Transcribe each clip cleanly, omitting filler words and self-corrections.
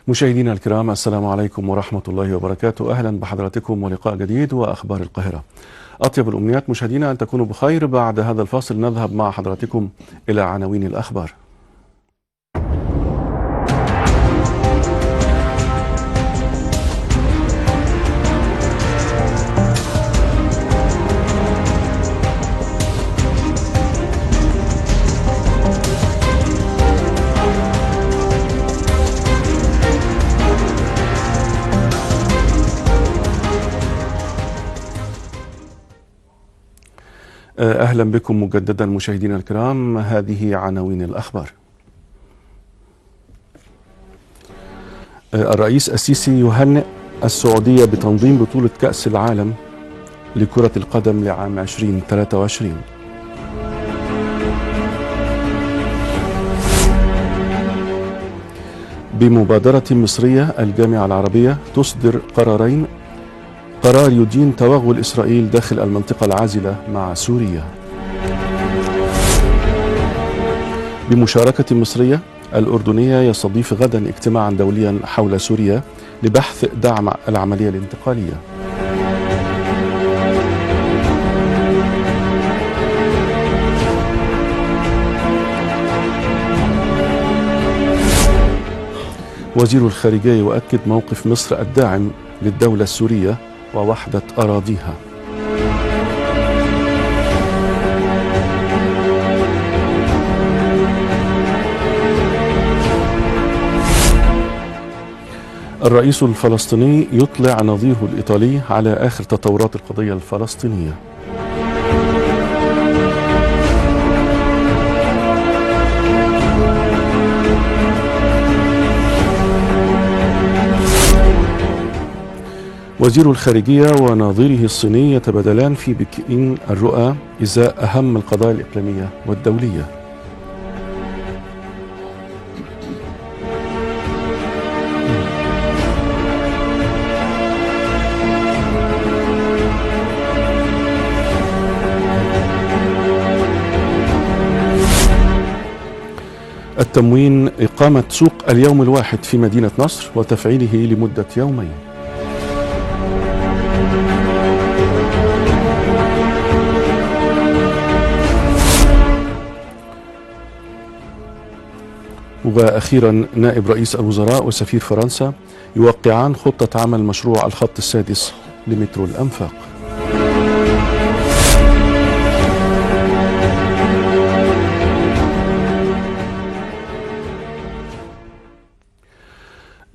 مشاهدينا الكرام، السلام عليكم ورحمة الله وبركاته. أهلا بحضراتكم ولقاء جديد وأخبار القاهرة. أطيب الأمنيات مشاهدينا أن تكونوا بخير. بعد هذا الفاصل نذهب مع حضراتكم إلى عناوين الأخبار. أهلا بكم مجددا مشاهدينا الكرام. هذه عناوين الأخبار. الرئيس السيسي يهنئ السعودية بتنظيم بطولة كأس العالم لكرة القدم لعام 2023. بمبادرة مصرية الجامعة العربية تصدر قرارين: قرار يدين توغل إسرائيل داخل المنطقة العازلة مع سوريا. بمشاركة مصرية الأردنية يستضيف غدا اجتماعا دوليا حول سوريا لبحث دعم العملية الانتقالية. وزير الخارجية يؤكد موقف مصر الداعم للدولة السورية ووحدة أراضيها. الرئيس الفلسطيني يطلع نظيره الإيطالي على آخر تطورات القضية الفلسطينية. وزير الخارجية ونظيره الصيني يتبادلان في بكين الرؤى إزاء أهم القضايا الإقليمية والدولية. التموين إقامة سوق اليوم الواحد في مدينة نصر وتفعيله لمدة يومين. وأخيرا نائب رئيس الوزراء وسفير فرنسا يوقعان خطة عمل مشروع الخط السادس لمترو الأنفاق.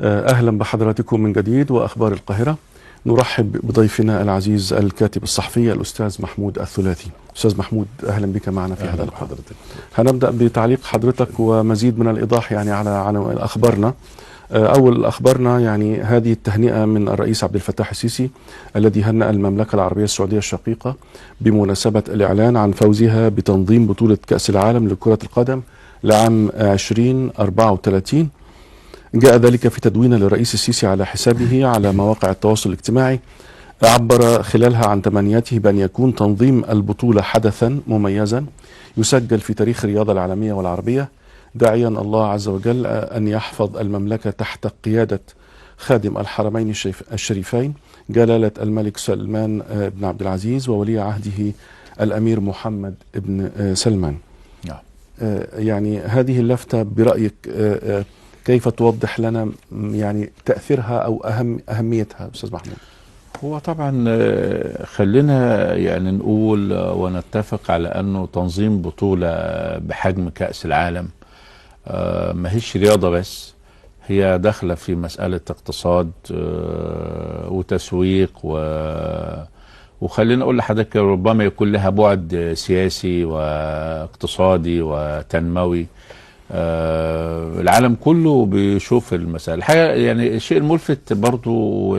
أهلا بحضراتكم من جديد وأخبار القاهرة. نرحب بضيفنا العزيز الكاتب الصحفي الأستاذ محمود الثلاثي. أستاذ محمود، أهلا بك معنا في هذا اللقاء. هنبدأ بتعليق حضرتك ومزيد من الإيضاح على أخبارنا. أول أخبارنا هذه التهنئة من الرئيس عبد الفتاح السيسي الذي هنأ المملكة العربية السعودية الشقيقة بمناسبة الإعلان عن فوزها بتنظيم بطولة كأس العالم لكرة القدم لعام 2034. جاء ذلك في تدوين للرئيس السيسي على حسابه على مواقع التواصل الاجتماعي، عبر خلالها عن تمنياته بأن يكون تنظيم البطولة حدثا مميزا يسجل في تاريخ الرياضة العالمية والعربية، داعيا الله عز وجل أن يحفظ المملكة تحت قيادة خادم الحرمين الشريفين جلالة الملك سلمان بن عبد العزيز وولي عهده الأمير محمد بن سلمان. هذه اللفتة برأيك كيف توضح لنا تأثيرها أو أهميتها أستاذ محمود؟ هو طبعا خلينا نقول ونتفق على أنه تنظيم بطولة بحجم كأس العالم ما هيش رياضة بس، هي داخلة في مسألة اقتصاد وتسويق وخلينا أقول لحضرتك ربما يكون لها بعد سياسي واقتصادي وتنموي. العالم كله بيشوف المسألة. الحقيقة الشيء الملفت برضو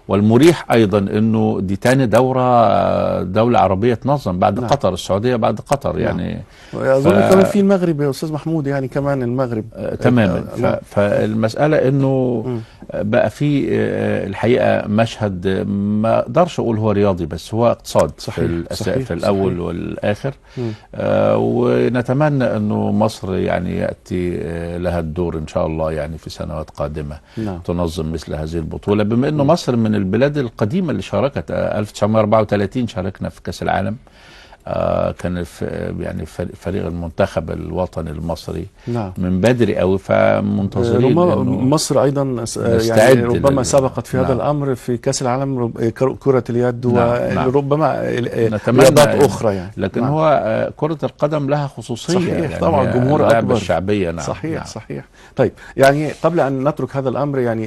والمريح ايضا انه دي تاني دولة عربية تنظم بعد قطر. السعودية بعد قطر يعني. اظن كمان في المغرب يا استاذ محمود، يعني كمان المغرب تماما. فالمسألة انه بقى في الحقيقة مشهد ما اقدرش اقول هو رياضي، بس هو اقتصاد. صحيح في الاول والاخر. ونتمنى انه مصر يعني يأتي لها الدور ان شاء الله يعني في سنوات قادمة. تنظم مثل هذه البطولة، بما انه مصر من البلاد القديمة اللي شاركت. 1934 شاركنا في كأس العالم. كان يعني فريق المنتخب الوطني المصري من بدري قوي، فمنتظرين مصر ايضا يعني ربما سبقت في هذا الامر في كاس العالم، كرة اليد وربما رياضات اخرى يعني. لكن هو كرة القدم لها خصوصية. صحيح يعني طبعا، جمهور اكبر، الشعبية. صحيح. طيب يعني قبل ان نترك هذا الامر، يعني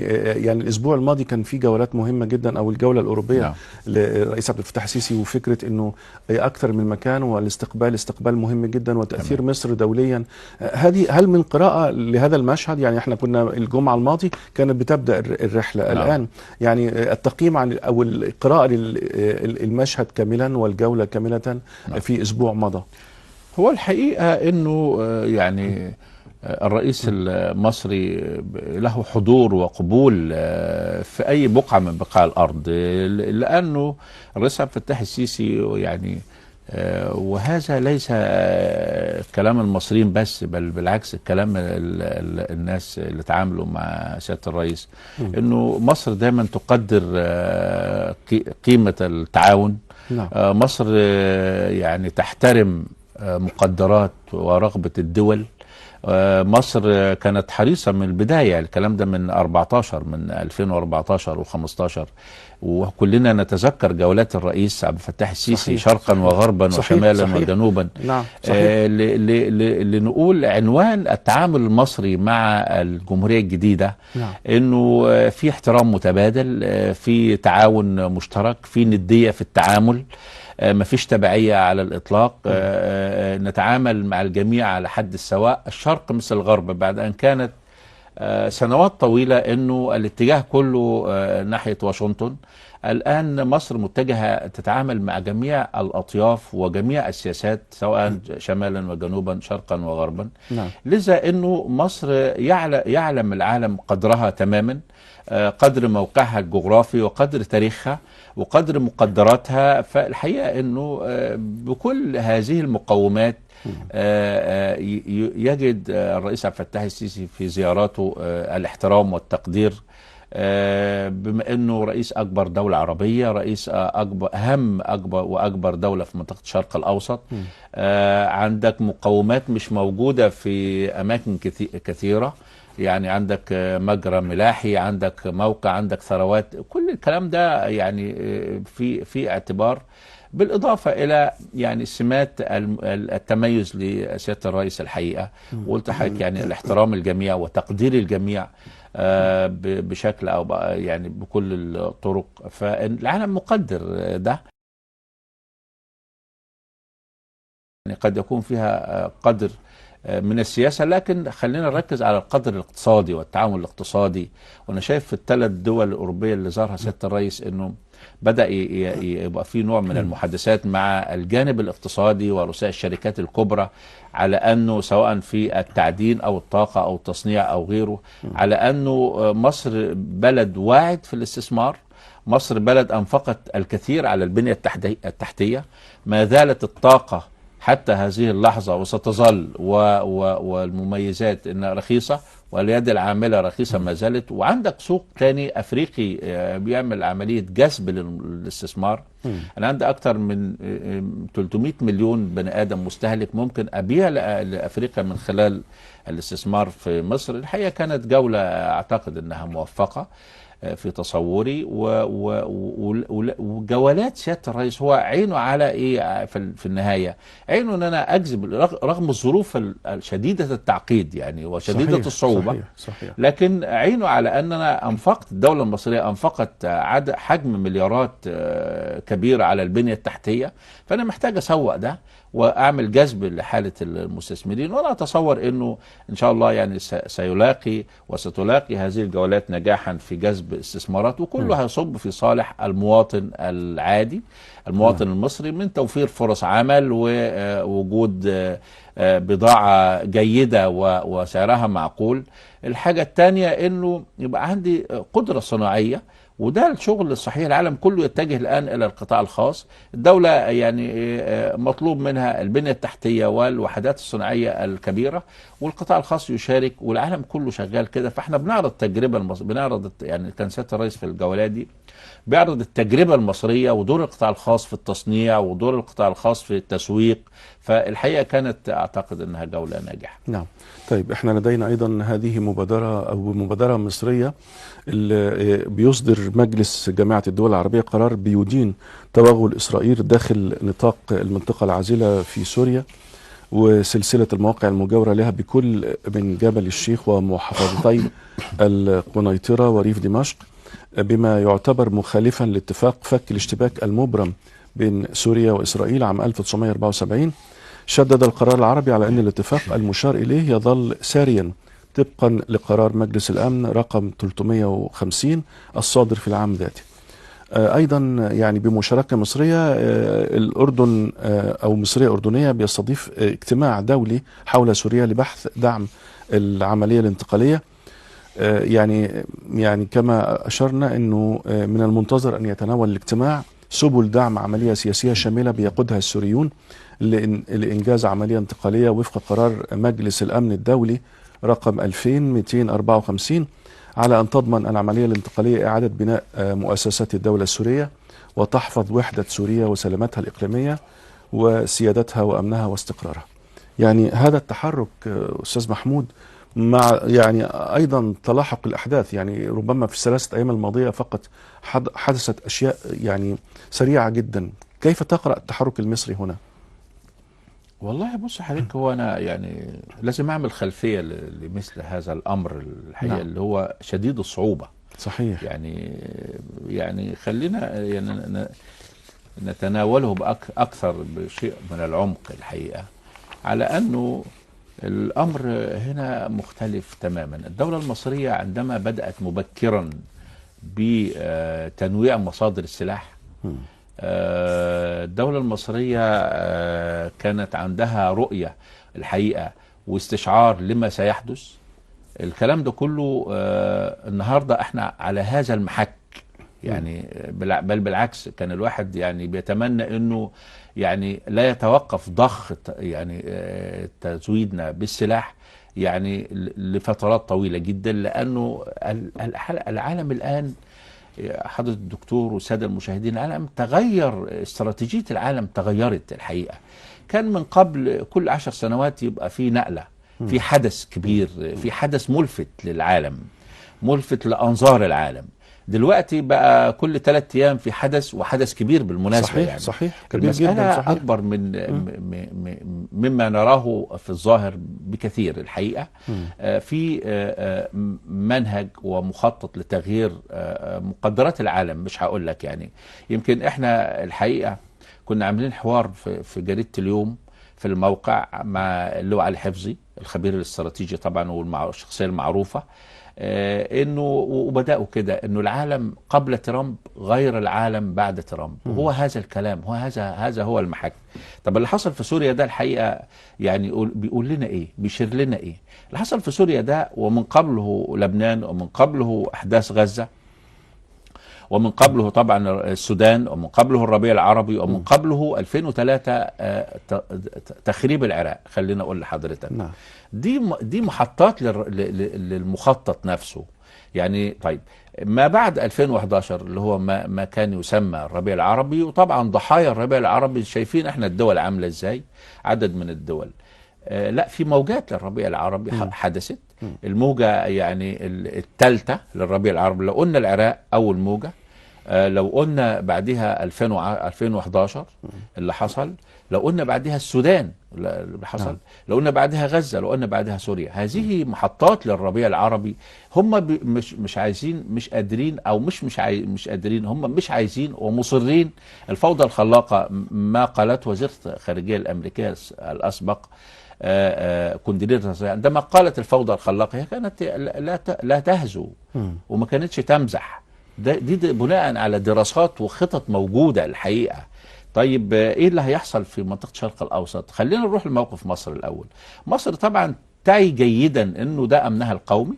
الاسبوع الماضي كان في جولات مهمة جدا، او الجولة الاوروبية للرئيس عبد الفتاح السيسي، وفكرة انه اكثر من مكان، والاستقبال استقبال مهم جدا، وتأثير مصر دوليا. هل من قراءة لهذا المشهد؟ يعني احنا كنا الجمعة الماضي كانت بتبدأ الرحلة. الآن يعني التقييم عن او القراءة للمشهد كاملا والجولة كاملة في اسبوع مضى. هو الحقيقة انه يعني الرئيس المصري له حضور وقبول في اي بقعة من بقاع الارض، لانه الرئيس عبد الفتاح السيسي يعني وهذا ليس كلام المصريين بس، بل بالعكس كلام الناس اللي تعاملوا مع سيادة الرئيس، انه مصر دايما تقدر قيمة التعاون. مصر يعني تحترم مقدرات ورغبة الدول. مصر كانت حريصة من البداية، الكلام ده من 2014 و15، وكلنا نتذكر جولات الرئيس عبد الفتاح السيسي شرقا وغربا وشمالا وجنوبا. لنقول عنوان التعامل المصري مع الجمهورية الجديدة انه في احترام متبادل، في تعاون مشترك، في ندية في التعامل، مفيش تبعية على الإطلاق. نتعامل مع الجميع على حد السواء، الشرق مثل الغرب، بعد أن كانت سنوات طويلة أنه الاتجاه كله ناحية واشنطن. الآن مصر متجهة تتعامل مع جميع الأطياف وجميع السياسات، سواء شمالا وجنوبا، شرقا وغربا. لذا أنه مصر يعلم العالم قدرها تماما، قدر موقعها الجغرافي وقدر تاريخها وقدر مقدراتها. فالحقيقة أنه بكل هذه المقومات يجد الرئيس عبد الفتاح السيسي في زياراته الاحترام والتقدير، بما أنه رئيس أكبر دولة عربية، رئيس أكبر دولة في منطقة الشرق الأوسط. عندك مقومات مش موجودة في أماكن كثيرة، يعني عندك مجرى ملاحي، عندك موقع، عندك ثروات، كل الكلام ده يعني في اعتبار، بالإضافة إلى يعني سمات التميز لسيادة الرئيس الحقيقة. وقلت حضرتك يعني الاحترام الجميع وتقدير الجميع بشكل أو يعني بكل الطرق، فالعالم مقدر ده. يعني قد يكون فيها قدر من السياسة، لكن خلينا نركز على القدر الاقتصادي والتعاون الاقتصادي. وانا شايف في الثلاث دول الأوروبية اللي زارها سيادة الرئيس انه بدأ يبقى في نوع من المحادثات مع الجانب الاقتصادي ورؤساء الشركات الكبرى، على انه سواء في التعدين او الطاقة او التصنيع او غيره، على انه مصر بلد واعد في الاستثمار. مصر بلد انفقت الكثير على البنية التحتية، ما زالت الطاقة حتى هذه اللحظة وستظل، والمميزات انها رخيصة، واليد العاملة رخيصة ما زالت. وعندك سوق تاني افريقي بيعمل عملية جذب للاستثمار. انا عندي اكتر من 300 مليون بني ادم مستهلك ممكن ابيع لافريقيا من خلال الاستثمار في مصر. الحقيقة كانت جولة اعتقد انها موفقة في تصوري، وجولات سيادة الرئيس هو عينه على ايه في النهاية؟ عينه ان انا اجذب رغم الظروف الشديدة التعقيد يعني وشديدة الصعوبة. صحيح. لكن عينه على ان انا انفقت، الدولة المصرية انفقت حجم مليارات كبيرة على البنية التحتية، فانا محتاج اسوق ده واعمل جذب لحالة المستثمرين. وانا اتصور انه ان شاء الله يعني سيلاقي وستلاقي هذه الجولات نجاحا في جذب جذب استثمارات، وكله هيصب في صالح المواطن العادي، المواطن المصري، من توفير فرص عمل ووجود بضاعة جيدة وسعرها معقول. الحاجة الثانية انه يبقى عندي قدرة صناعية، وده الشغل الصحيح. العالم كله يتجه الآن إلى القطاع الخاص. الدولة يعني مطلوب منها البنية التحتية والوحدات الصناعية الكبيرة، والقطاع الخاص يشارك، والعالم كله شغال كده. فاحنا بنعرض تجربة بنعرض، يعني كان سيادة الرئيس في الجولات دي بيعرض التجربة المصرية ودور القطاع الخاص في التصنيع ودور القطاع الخاص في التسويق. فالحقيقة كانت أعتقد أنها جولة ناجحة. نعم. طيب احنا لدينا أيضا هذه مبادرة مصرية اللي بيصدر مجلس جامعة الدول العربية قرار بيدين توغل إسرائيل داخل نطاق المنطقة العازلة في سوريا وسلسلة المواقع المجاورة لها بكل من جبل الشيخ ومحافظتي القنيطرة وريف دمشق، بما يعتبر مخالفا لاتفاق فك الاشتباك المبرم بين سوريا وإسرائيل عام 1974. شدد القرار العربي على أن الاتفاق المشار إليه يظل ساريا طبقا لقرار مجلس الأمن رقم 350 الصادر في العام ذاته. أيضا يعني بمشاركة مصرية، الأردن أو مصرية أردنية بيستضيف اجتماع دولي حول سوريا لبحث دعم العملية الانتقالية. يعني كما أشرنا أنه من المنتظر أن يتناول الاجتماع سبل دعم عملية سياسية شاملة بيقودها السوريون لإنجاز عملية انتقالية وفق قرار مجلس الأمن الدولي رقم 2254 على أن تضمن العملية الانتقالية إعادة بناء مؤسسات الدولة السورية وتحفظ وحدة سوريا وسلامتها الإقليمية وسيادتها وأمنها واستقرارها. يعني هذا التحرك أستاذ محمود مع يعني أيضا تلاحق الأحداث، يعني ربما في الثلاثة أيام الماضية فقط حدثت أشياء يعني سريعة جدا. كيف تقرأ التحرك المصري هنا؟ والله بص حضرتك، هو أنا يعني لازم أعمل خلفية لمثل هذا الأمر الحقيقة. نعم. اللي هو شديد الصعوبة. صحيح. يعني خلينا يعني نتناوله أكثر بشيء من العمق الحقيقة، على أنه الأمر هنا مختلف تماما. الدولة المصرية عندما بدأت مبكرا بتنويع مصادر السلاح، الدولة المصرية كانت عندها رؤية الحقيقة واستشعار لما سيحدث. الكلام ده كله النهاردة احنا على هذا المحك، يعني بل بالعكس كان الواحد يعني بيتمنى انه يعني لا يتوقف ضخ يعني تزويدنا بالسلاح يعني لفترات طويلة جدا، لأنه العالم الآن حضرة الدكتور والسادة المشاهدين، العالم تغير، استراتيجية العالم تغيرت الحقيقة. كان من قبل كل 10 سنوات يبقى في نقلة، في حدث كبير، في حدث ملفت للعالم، ملفت لأنظار العالم. دلوقتي بقى كل 3 أيام في حدث، وحدث كبير بالمناسبة. صحيح. يعني صحيح. كبير جدا. صحيح. أكبر من مما نراه في الظاهر بكثير الحقيقة. في منهج ومخطط لتغيير مقدرات العالم. مش هقول لك يعني، يمكن احنا الحقيقة كنا عاملين حوار في جريدة اليوم في الموقع مع اللواء علي حفظي الخبير الاستراتيجي طبعا والشخصية المعروفة، انه وبداوا كده انه العالم قبل ترامب غير العالم بعد ترامب. وهو هذا الكلام، هذا هو المحك. طب اللي حصل في سوريا ده الحقيقه يعني بيقول لنا ايه، بيشير لنا ايه اللي حصل في سوريا ده، ومن قبله لبنان، ومن قبله احداث غزه، ومن قبله طبعا السودان، ومن قبله الربيع العربي، ومن قبله 2003 تخريب العراق. خلينا اقول لحضرتك، نعم. دي محطات للمخطط نفسه. يعني طيب ما بعد 2011 اللي هو ما كان يسمى الربيع العربي، وطبعا ضحايا الربيع العربي شايفين احنا الدول عامله ازاي، عدد من الدول. لا، في موجات للربيع العربي حدثت. الموجه يعني الثالثه للربيع العربي، لو قلنا العراق اول موجه، لو قلنا بعدها 2011 اللي حصل، لو قلنا بعدها السودان اللي حصل، لو قلنا بعدها غزة، لو قلنا بعدها سوريا. هذه محطات للربيع العربي. هم مش عايزين، مش قادرين، او مش قادرين، هم مش عايزين ومصرين. الفوضى الخلاقة ما قالته وزيرة الخارجية الأمريكية الأسبق كونديليزا عندما قالت الفوضى الخلاقة هي كانت لا تهزو وما كانتش تمزح. دي بناء على دراسات وخطط موجودة الحقيقة. طيب ايه اللي هيحصل في منطقة الشرق الأوسط؟ خلينا نروح لموقف مصر الأول. مصر طبعا تعي جيدا انه ده أمنها القومي.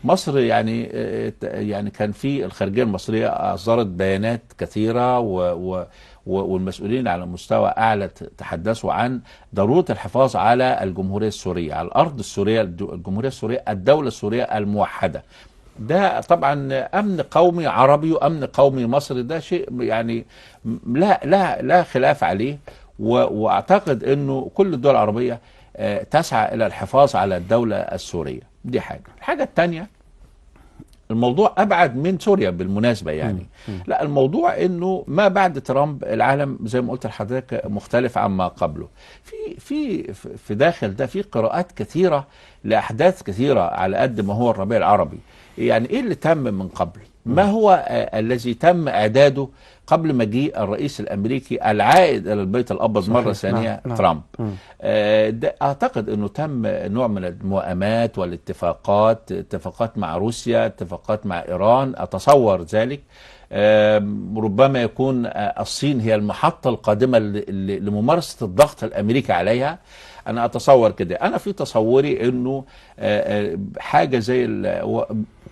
مصر يعني كان في الخارجية المصرية أصدرت بيانات كثيرة والمسؤولين على مستوى أعلى تحدثوا عن ضرورة الحفاظ على الجمهورية السورية، على الأرض السورية، الجمهورية السورية، الدولة السورية الموحدة. ده طبعا أمن قومي عربي وأمن قومي مصري، ده شيء يعني لا خلاف عليه. وأعتقد أنه كل الدول العربية تسعى إلى الحفاظ على الدولة السورية. دي حاجة. الحاجة الثانية، الموضوع أبعد من سوريا بالمناسبة يعني. لا، الموضوع أنه ما بعد ترامب العالم زي ما قلت لحضرتك مختلف عما قبله. في داخل ده في قراءات كثيرة لأحداث كثيرة على قد ما هو الربيع العربي. يعني إيه اللي تم من قبل؟ ما هو الذي تم إعداده قبل مجيء الرئيس الأمريكي العائد إلى البيت الأبيض مرة ثانية ترامب؟ أعتقد أنه تم نوع من الموائمات والاتفاقات، اتفاقات مع روسيا، اتفاقات مع إيران، أتصور ذلك. ربما يكون الصين هي المحطة القادمة لممارسة الضغط الأمريكي عليها. أنا أتصور كده. أنا في تصوري أنه حاجة زي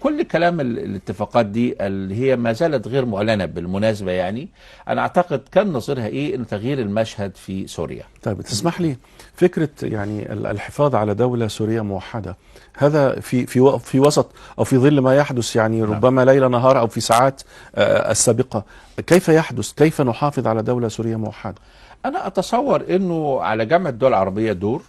كل كلام الاتفاقات دي اللي هي ما زالت غير معلنة بالمناسبة يعني. أنا أعتقد كان نظيرها إيه؟ إن تغيير المشهد في سوريا. طيب تسمح لي، فكرة يعني الحفاظ على دولة سورية موحدة، هذا في وسط أو في ظل ما يحدث يعني ربما ليل نهار أو في ساعات السابقة، كيف يحدث؟ كيف نحافظ على دولة سورية موحدة؟ أنا أتصور أنه على جامعة الدول العربية دور.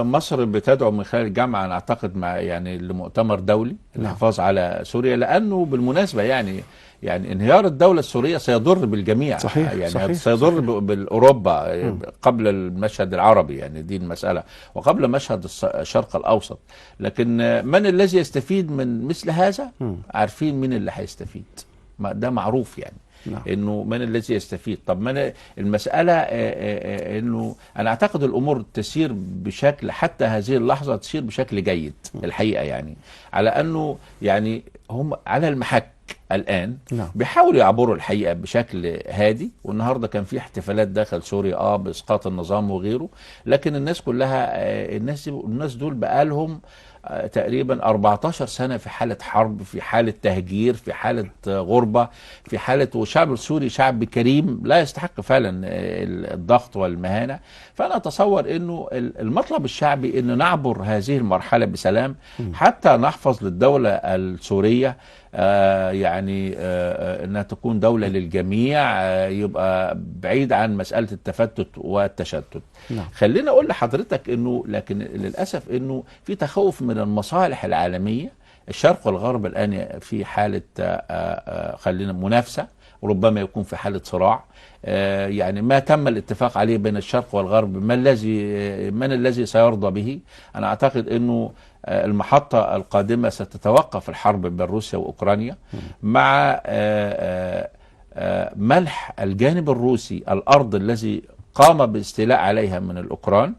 مصر بتدعو من خلال الجامعة أنا أعتقد مع يعني لمؤتمر دولي للحفاظ على سوريا، لأنه بالمناسبة يعني انهيار الدولة السورية سيضر بالجميع. صحيح. يعني صحيح. سيضر بالأوروبا قبل المشهد العربي يعني، دي المسألة، وقبل مشهد الشرق الأوسط. لكن من الذي يستفيد من مثل هذا؟ عارفين مين اللي هيستفيد، ده معروف يعني. انه من الذي يستفيد. طب من المسألة انه انا اعتقد الامور تسير بشكل حتى هذه اللحظة تسير بشكل جيد الحقيقة يعني، على انه يعني هم على المحك الآن بيحاولوا يعبروا الحقيقة بشكل هادي. والنهاردة كان في احتفالات داخل سوريا بإسقاط النظام وغيره، لكن الناس كلها الناس دول بقالهم تقريبا 14 سنة في حالة حرب، في حالة تهجير، في حالة غربة، في حالة، والشعب السوري شعب كريم لا يستحق فعلا الضغط والمهانة. فأنا أتصور أنه المطلب الشعبي أن نعبر هذه المرحلة بسلام حتى نحفظ للدولة السورية يعني انها تكون دولة للجميع، يبقى بعيد عن مسألة التفتت والتشتت. خلينا اقول لحضرتك انه لكن للأسف انه في تخوف من المصالح العالمية. الشرق والغرب الآن في حالة خلينا منافسة، وربما يكون في حالة صراع. يعني ما تم الاتفاق عليه بين الشرق والغرب من الذي سيرضى به؟ أنا أعتقد أنه المحطة القادمة ستتوقف الحرب بين روسيا وأوكرانيا مع منح الجانب الروسي الأرض الذي قام باستيلاء عليها من الأوكران،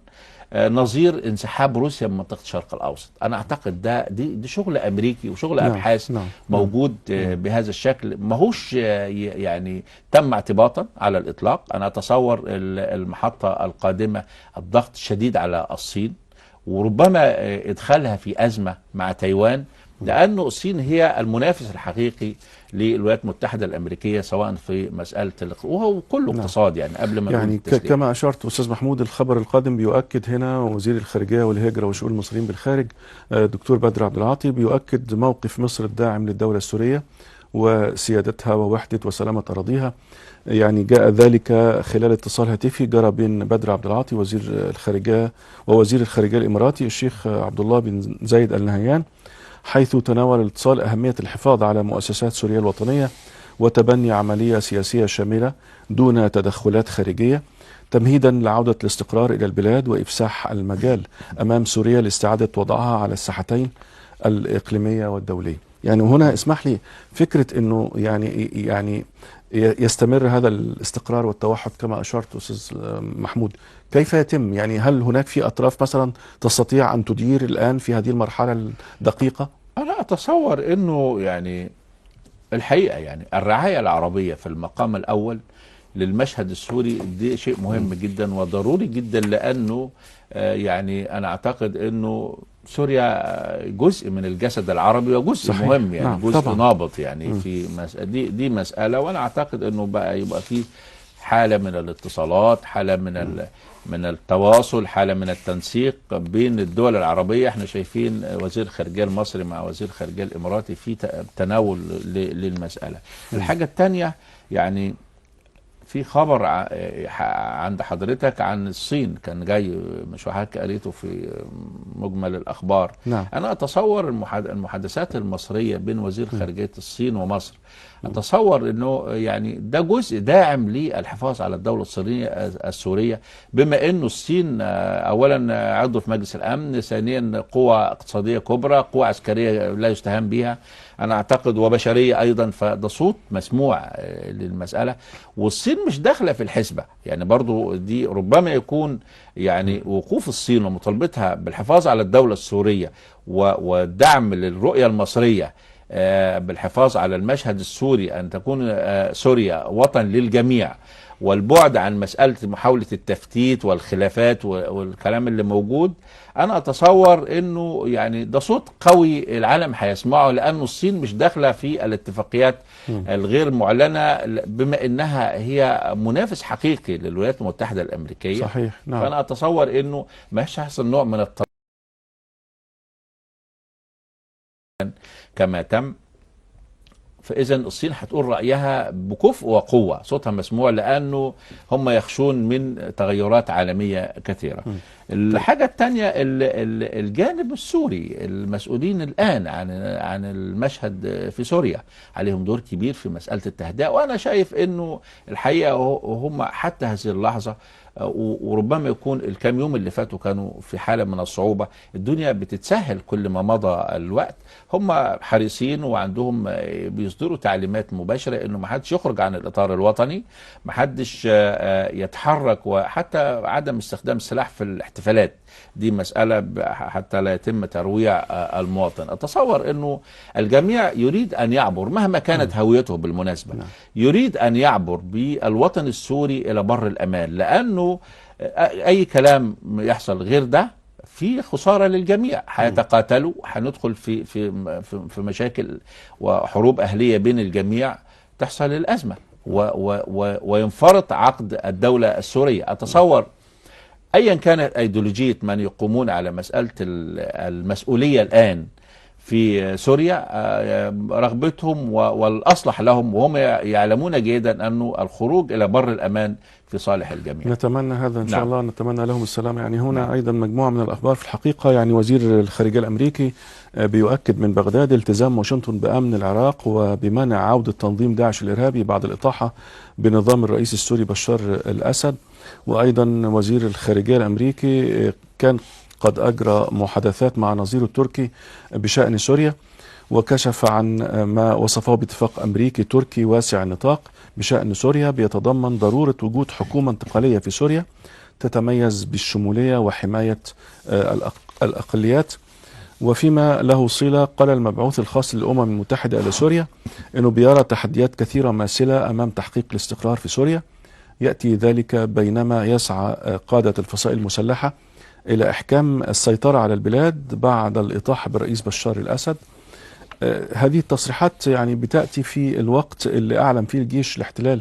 نظير انسحاب روسيا من منطقة الشرق الأوسط. أنا أعتقد دي شغل أمريكي وشغل أبحاث موجود بهذا الشكل، ماهوش يعني تم اعتباطا على الإطلاق. أنا أتصور المحطة القادمة الضغط الشديد على الصين، وربما إدخالها في أزمة مع تايوان، لأنه الصين هي المنافس الحقيقي للولايات المتحدة الأمريكية سواء في مسألة وهو كله اقتصاد يعني قبل ما يعني كما أشرت أستاذ محمود، الخبر القادم بيؤكد هنا وزير الخارجية والهجرة وشؤون المصريين بالخارج دكتور بدر عبد العاطي بيؤكد موقف مصر الداعم للدولة السورية وسيادتها ووحدة وسلامة أراضيها. يعني جاء ذلك خلال اتصال هاتفي جرى بين بدر عبد العاطي وزير الخارجية ووزير الخارجية الإماراتي الشيخ عبد الله بن زايد آل نهيان، حيث تناول الاتصال أهمية الحفاظ على مؤسسات سوريا الوطنية وتبني عملية سياسية شاملة دون تدخلات خارجية، تمهيدا لعودة الاستقرار إلى البلاد وإفساح المجال أمام سوريا لاستعادة وضعها على الساحتين الإقليمية والدولية. يعني هنا اسمح لي فكرة أنه يعني يستمر هذا الاستقرار والتوحد كما أشرت أستاذ محمود، كيف يتم؟ يعني هل هناك في أطراف مثلا تستطيع أن تدير الآن في هذه المرحلة الدقيقة؟ أنا أتصور أنه يعني الحقيقة يعني الرعاية العربية في المقام الأول للمشهد السوري دي شيء مهم جدا وضروري جدا، لأنه يعني أنا أعتقد أنه سوريا جزء من الجسد العربي وجزء صحيح. مهم، يعني نعم. جزء طبعا. نابض يعني في دي مسألة. وأنا أعتقد أنه بقى يبقى في حالة من الاتصالات، حالة من التواصل، حالة من التنسيق بين الدول العربية. احنا شايفين وزير الخارجية المصري مع وزير الخارجية الإماراتي في تناول للمسألة. الحاجة الثانية يعني في خبر عند حضرتك عن الصين كان جاي، مش حضرتك قريته في مجمل الأخبار. نعم. أنا أتصور المحادثات المصرية بين وزير خارجية الصين ومصر، أتصور أنه يعني ده جزء داعم للحفاظ على الدولة السورية، بما أنه الصين أولا عضو في مجلس الأمن، ثانيا قوة اقتصادية كبرى، قوة عسكرية لا يستهان بها أنا أعتقد، وبشرية أيضا. فده صوت مسموع للمسألة، والصين مش داخلة في الحسبة. يعني برضو دي ربما يكون يعني وقوف الصين ومطالبتها بالحفاظ على الدولة السورية والدعم للرؤية المصرية بالحفاظ على المشهد السوري، أن تكون سوريا وطن للجميع، والبعد عن مسألة محاولة التفتيت والخلافات والكلام اللي موجود. أنا أتصور أنه يعني ده صوت قوي العالم هيسمعه، لأنه الصين مش داخلة في الاتفاقيات الغير معلنة، بما أنها هي منافس حقيقي للولايات المتحدة الأمريكية. صحيح. نعم. فأنا أتصور أنه مش هيحصل نوع من كما تم. فإذا الصين هتقول رأيها بكفء وقوة، صوتها مسموع، لأنه هم يخشون من تغيرات عالمية كثيرة. الحاجة الثانية الجانب السوري، المسؤولين الآن عن المشهد في سوريا عليهم دور كبير في مسألة التهدئة. وأنا شايف أنه الحقيقة هم حتى هذه اللحظة، وربما يكون الكام يوم اللي فاتوا كانوا في حالة من الصعوبة، الدنيا بتتسهل كل ما مضى الوقت. هم حريصين وعندهم بيصدروا تعليمات مباشرة انه ما حدش يخرج عن الاطار الوطني، ما حدش يتحرك، وحتى عدم استخدام السلاح في الاحتفالات. دي مسألة حتى لا يتم ترويع المواطن. أتصور أنه الجميع يريد أن يعبر مهما كانت هويته بالمناسبة، يريد أن يعبر بالوطن السوري إلى بر الأمان، لأنه أي كلام يحصل غير ده في خسارة للجميع. هيتقاتلوا، هندخل في مشاكل وحروب أهلية بين الجميع، تحصل الأزمة وينفرط عقد الدولة السورية. أتصور أيا كانت أيديولوجية من يقومون على مسألة المسؤولية الآن في سوريا، رغبتهم والأصلح لهم، وهم يعلمون جيدا أنه الخروج إلى بر الأمان في صالح الجميع. نتمنى هذا إن شاء الله، نتمنى لهم السلام. يعني هنا أيضا مجموعة من الأخبار في الحقيقة. يعني وزير الخارجية الأمريكي بيؤكد من بغداد التزام واشنطن بأمن العراق وبمنع عودة تنظيم داعش الإرهابي بعد الإطاحة بنظام الرئيس السوري بشار الأسد. وأيضا وزير الخارجية الأمريكي كان قد أجرى محادثات مع نظيره التركي بشأن سوريا، وكشف عن ما وصفه باتفاق أمريكي تركي واسع النطاق بشأن سوريا بيتضمن ضرورة وجود حكومة انتقالية في سوريا تتميز بالشمولية وحماية الأقليات. وفيما له صلة، قال المبعوث الخاص للأمم المتحدة إلى سوريا أنه بيرى تحديات كثيرة ماثلة أمام تحقيق الاستقرار في سوريا، يأتي ذلك بينما يسعى قادة الفصائل المسلحة إلى إحكام السيطرة على البلاد بعد الإطاحة بالرئيس بشار الأسد. هذه التصريحات يعني بتأتي في الوقت اللي أعلن فيه الجيش الاحتلال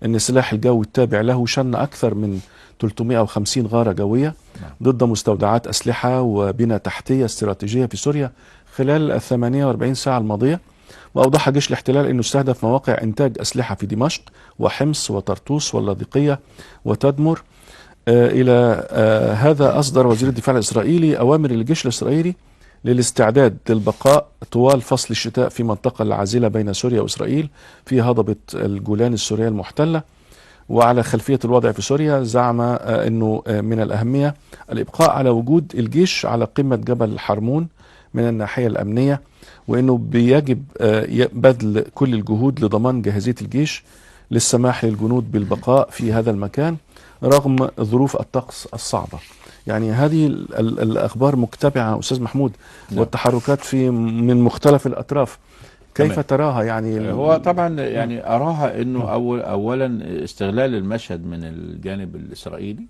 أن السلاح الجوي التابع له شن أكثر من 350 غارة جوية ضد مستودعات أسلحة وبنى تحتية استراتيجية في سوريا خلال 48 ساعة الماضية. وأوضح جيش الاحتلال أنه استهدف مواقع إنتاج أسلحة في دمشق وحمص وطرطوس واللاذقية وتدمر. إلى هذا أصدر وزير الدفاع الإسرائيلي أوامر للجيش الإسرائيلي للاستعداد للبقاء طوال فصل الشتاء في منطقة العازلة بين سوريا وإسرائيل في هضبة الجولان السورية المحتلة. وعلى خلفية الوضع في سوريا زعم أنه من الأهمية الإبقاء على وجود الجيش على قمة جبل حرمون من الناحية الأمنية، وأنه بيجب بذل كل الجهود لضمان جاهزية الجيش للسماح للجنود بالبقاء في هذا المكان رغم ظروف الطقس الصعبة. يعني هذه الأخبار متبعة أستاذ محمود، والتحركات من مختلف الأطراف، كيف تمام. تراها؟ يعني هو طبعا يعني أراها أنه أولا استغلال المشهد من الجانب الإسرائيلي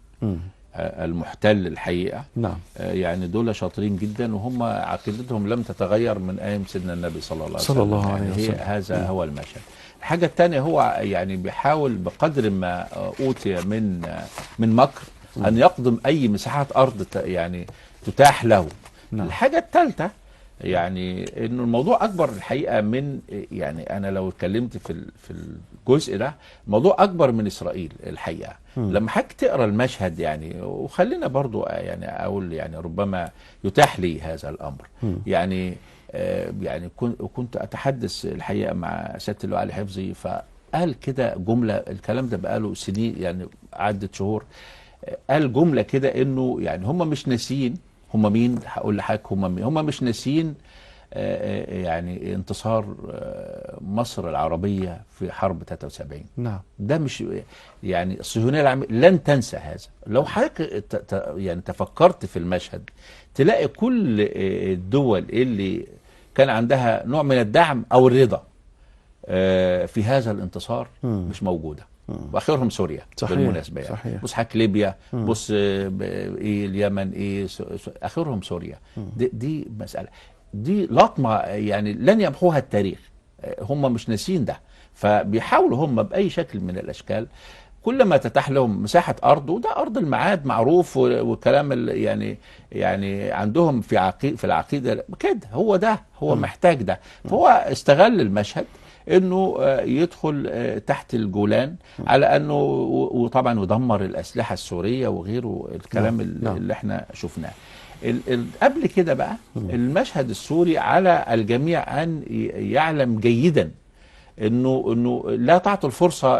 المحتل الحقيقة. نعم. يعني دول شاطرين جدا، وهم عقيدتهم لم تتغير من أيام سيدنا النبي صلى الله عليه وسلم. صلى الله عليه وسلم. هذا هو المشهد. الحاجة الثانية هو يعني بيحاول بقدر ما أوتي من مكر أن يقدم أي مساحات أرض يعني تتاح له. نعم. الحاجة الثالثة يعني انه الموضوع اكبر الحقيقه من، يعني انا لو اتكلمت في الجزء ده، الموضوع اكبر من اسرائيل الحقيقه. لما حضرتك تقرا المشهد يعني، وخلينا برضو يعني اقول يعني ربما يتاح لي هذا الامر. يعني يعني كنت اتحدث الحقيقه مع سياده اللواء علي حفظي، فقال كده جمله، الكلام ده بقاله سنين يعني عدة شهور. قال جمله كده انه يعني هم مش ناسيين هم مين. هقول لحضرتك هم مين. هم مش ناسيين يعني انتصار مصر العربية في حرب 73. نعم. ده مش يعني الصهيونية العالمية لن تنسى هذا. لو حضرتك يعني تفكرت في المشهد، تلاقي كل الدول اللي كان عندها نوع من الدعم أو الرضا في هذا الانتصار مش موجودة. واخرهم سوريا. صحيح. بالمناسبه يعني صحيح. بص حضرتك ليبيا، بص ايه اليمن، ايه اخرهم سوريا. دي مساله، دي لطمه يعني لن يمحوها التاريخ. هم مش ناسين ده، فبيحاولوا هم باي شكل من الاشكال كل ما تتاح لهم مساحه ارض، وده ارض الميعاد معروف، والكلام يعني عندهم في العقيده كده. هو ده هو محتاج ده. فهو استغل المشهد انه يدخل تحت الجولان على انه، وطبعا يدمر الاسلحه السوريه وغيره الكلام اللي احنا شفناه. قبل كده بقى المشهد السوري على الجميع ان يعلم جيدا انه لا تعطوا الفرصه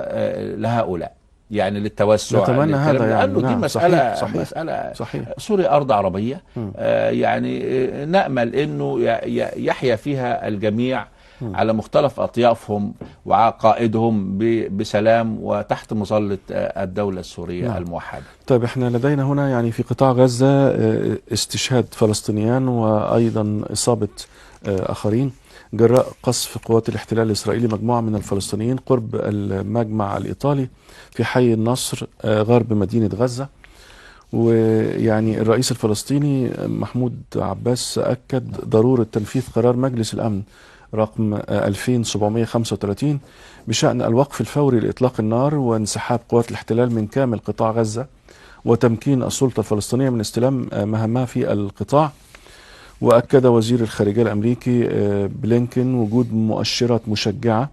لهؤلاء يعني للتوسع. نتمنى هذا يعني. لانه دي مساله صحيح. مساله صحيح. سوريا ارض عربيه. يعني نامل انه يحيا فيها الجميع على مختلف أطيافهم وعقائدهم بسلام وتحت مظلة الدولة السورية الموحدة. طيب احنا لدينا هنا يعني في قطاع غزة استشهاد فلسطينيان وأيضا إصابة آخرين جراء قصف قوات الاحتلال الإسرائيلي مجموعة من الفلسطينيين قرب المجمع الإيطالي في حي النصر غرب مدينة غزة. ويعني الرئيس الفلسطيني محمود عباس أكد ضرورة تنفيذ قرار مجلس الأمن رقم 2735 بشأن الوقف الفوري لإطلاق النار وانسحاب قوات الاحتلال من كامل قطاع غزة وتمكين السلطة الفلسطينية من استلام مهامها في القطاع. وأكد وزير الخارجية الأمريكي بلينكن وجود مؤشرات مشجعة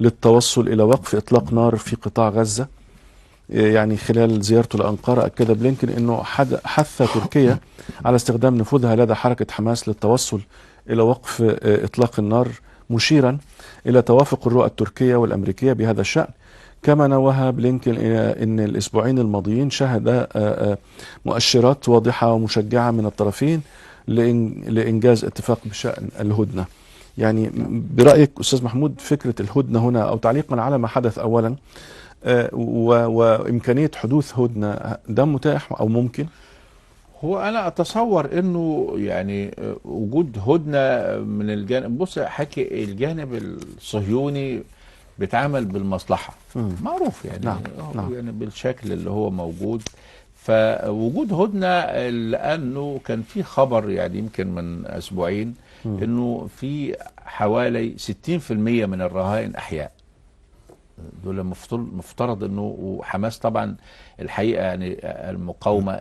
للتوصل إلى وقف إطلاق نار في قطاع غزة. يعني خلال زيارته لأنقرة أكد بلينكن أنه حث تركيا على استخدام نفوذها لدى حركة حماس للتوصل إلى وقف إطلاق النار، مشيرا إلى توافق الرؤى التركية والأمريكية بهذا الشأن. كما نوه بلينكن أن الأسبوعين الماضيين شهد مؤشرات واضحة ومشجعة من الطرفين لإنجاز اتفاق بشأن الهدنة. يعني برأيك أستاذ محمود فكرة الهدنة هنا، أو تعليقا على ما حدث أولا، وإمكانية حدوث هدنة، ده متاح أو ممكن؟ هو أنا أتصور أنه يعني وجود هدنة من الجانب، بص حكي الجانب الصهيوني بيتعامل بالمصلحة معروف يعني. نعم. يعني بالشكل اللي هو موجود. فوجود هدنة لأنه كان في خبر يعني يمكن من أسبوعين أنه في حوالي 60% من الرهائن أحياء. دول مفترض انه حماس طبعا الحقيقه يعني المقاومه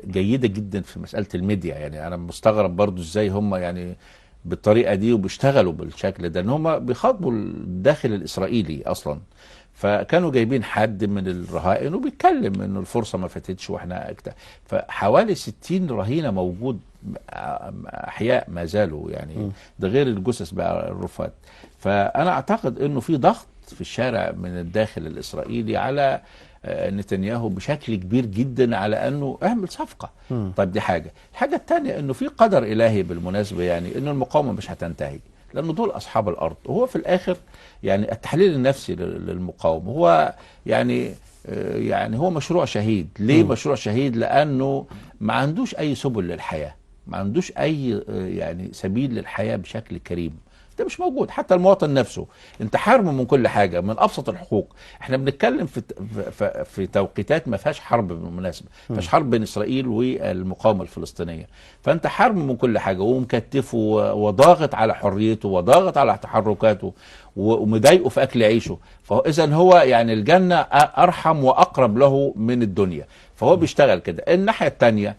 جيده جدا في مساله الميديا. يعني انا مستغرب برضو ازاي هم يعني بالطريقه دي وبيشتغلوا بالشكل ده، ان هم بيخاطبوا الداخل الاسرائيلي اصلا. فكانوا جايبين حد من الرهائن وبيتكلم انه الفرصه ما فاتتش واحنا فحوالي 60 رهينه موجود احياء ما زالوا يعني. ده غير الجثث بقى الرفات. فانا اعتقد انه في ضغط في الشارع من الداخل الإسرائيلي على نتنياهو بشكل كبير جدا على أنه اعمل صفقة. طيب دي حاجة. الحاجة الثانية أنه في قدر إلهي بالمناسبة، يعني أنه المقاومة مش هتنتهي. لأنه دول أصحاب الأرض. وهو في الآخر يعني التحليل النفسي للمقاومة هو يعني هو مشروع شهيد. ليه مشروع شهيد؟ لأنه ما عندوش أي سبل للحياة، ما عندوش أي يعني سبيل للحياة بشكل كريم. ده مش موجود. حتى المواطن نفسه انت حارمه من كل حاجه، من ابسط الحقوق. احنا بنتكلم في توقيتات ما فيهاش حرب بالمناسبه، ما فيهاش حرب بين اسرائيل والمقاومه الفلسطينيه. فانت حارمه من كل حاجه ومكتفه وضاغط على حريته وضاغط على تحركاته ومضايقه في اكل عيشه. فاذا هو يعني الجنه ارحم واقرب له من الدنيا. فهو بيشتغل كده. الناحيه الثانيه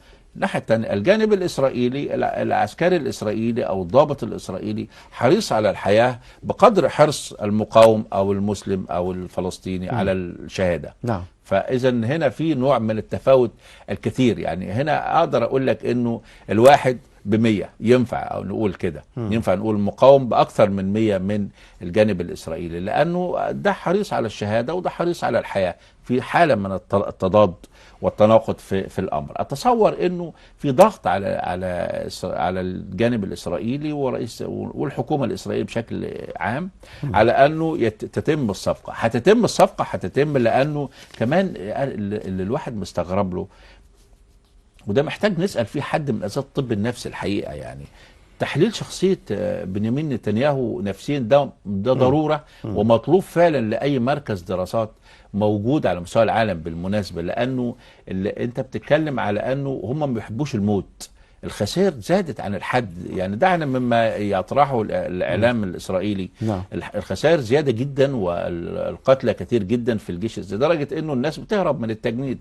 الجانب الإسرائيلي، العسكري الإسرائيلي أو الضابط الإسرائيلي حريص على الحياة بقدر حرص المقاوم أو المسلم أو الفلسطيني على الشهادة. نعم. فإذا هنا في نوع من التفاوت الكثير. يعني هنا أقدر أقول لك إنه الواحد ب100 ينفع، أو نقول كده ينفع نقول مقاوم بأكثر من 100 من الجانب الإسرائيلي، لأنه ده حريص على الشهادة وده حريص على الحياة في حالة من التضاد والتناقض في الامر. اتصور انه في ضغط على الجانب الاسرائيلي ورئيس والحكومه الاسرائيليه بشكل عام على انه تتم الصفقه. هتتم لانه كمان اللي الواحد مستغرب له، وده محتاج نسال فيه حد من اساتذه الطب النفسي الحقيقه، يعني تحليل شخصية بنيامين نتنياهو نفسيا ده ضرورة ومطلوب فعلا لأي مركز دراسات موجود على مستوى العالم بالمناسبة. لأنه أنت بتتكلم على أنه هم ما بيحبوش الموت. الخسائر زادت عن الحد، يعني دعنا مما يطرحه الإعلام الإسرائيلي. نعم. الخسائر زيادة جدا والقتلى كثير جدا في الجيش، لدرجة أنه الناس بتهرب من التجنيد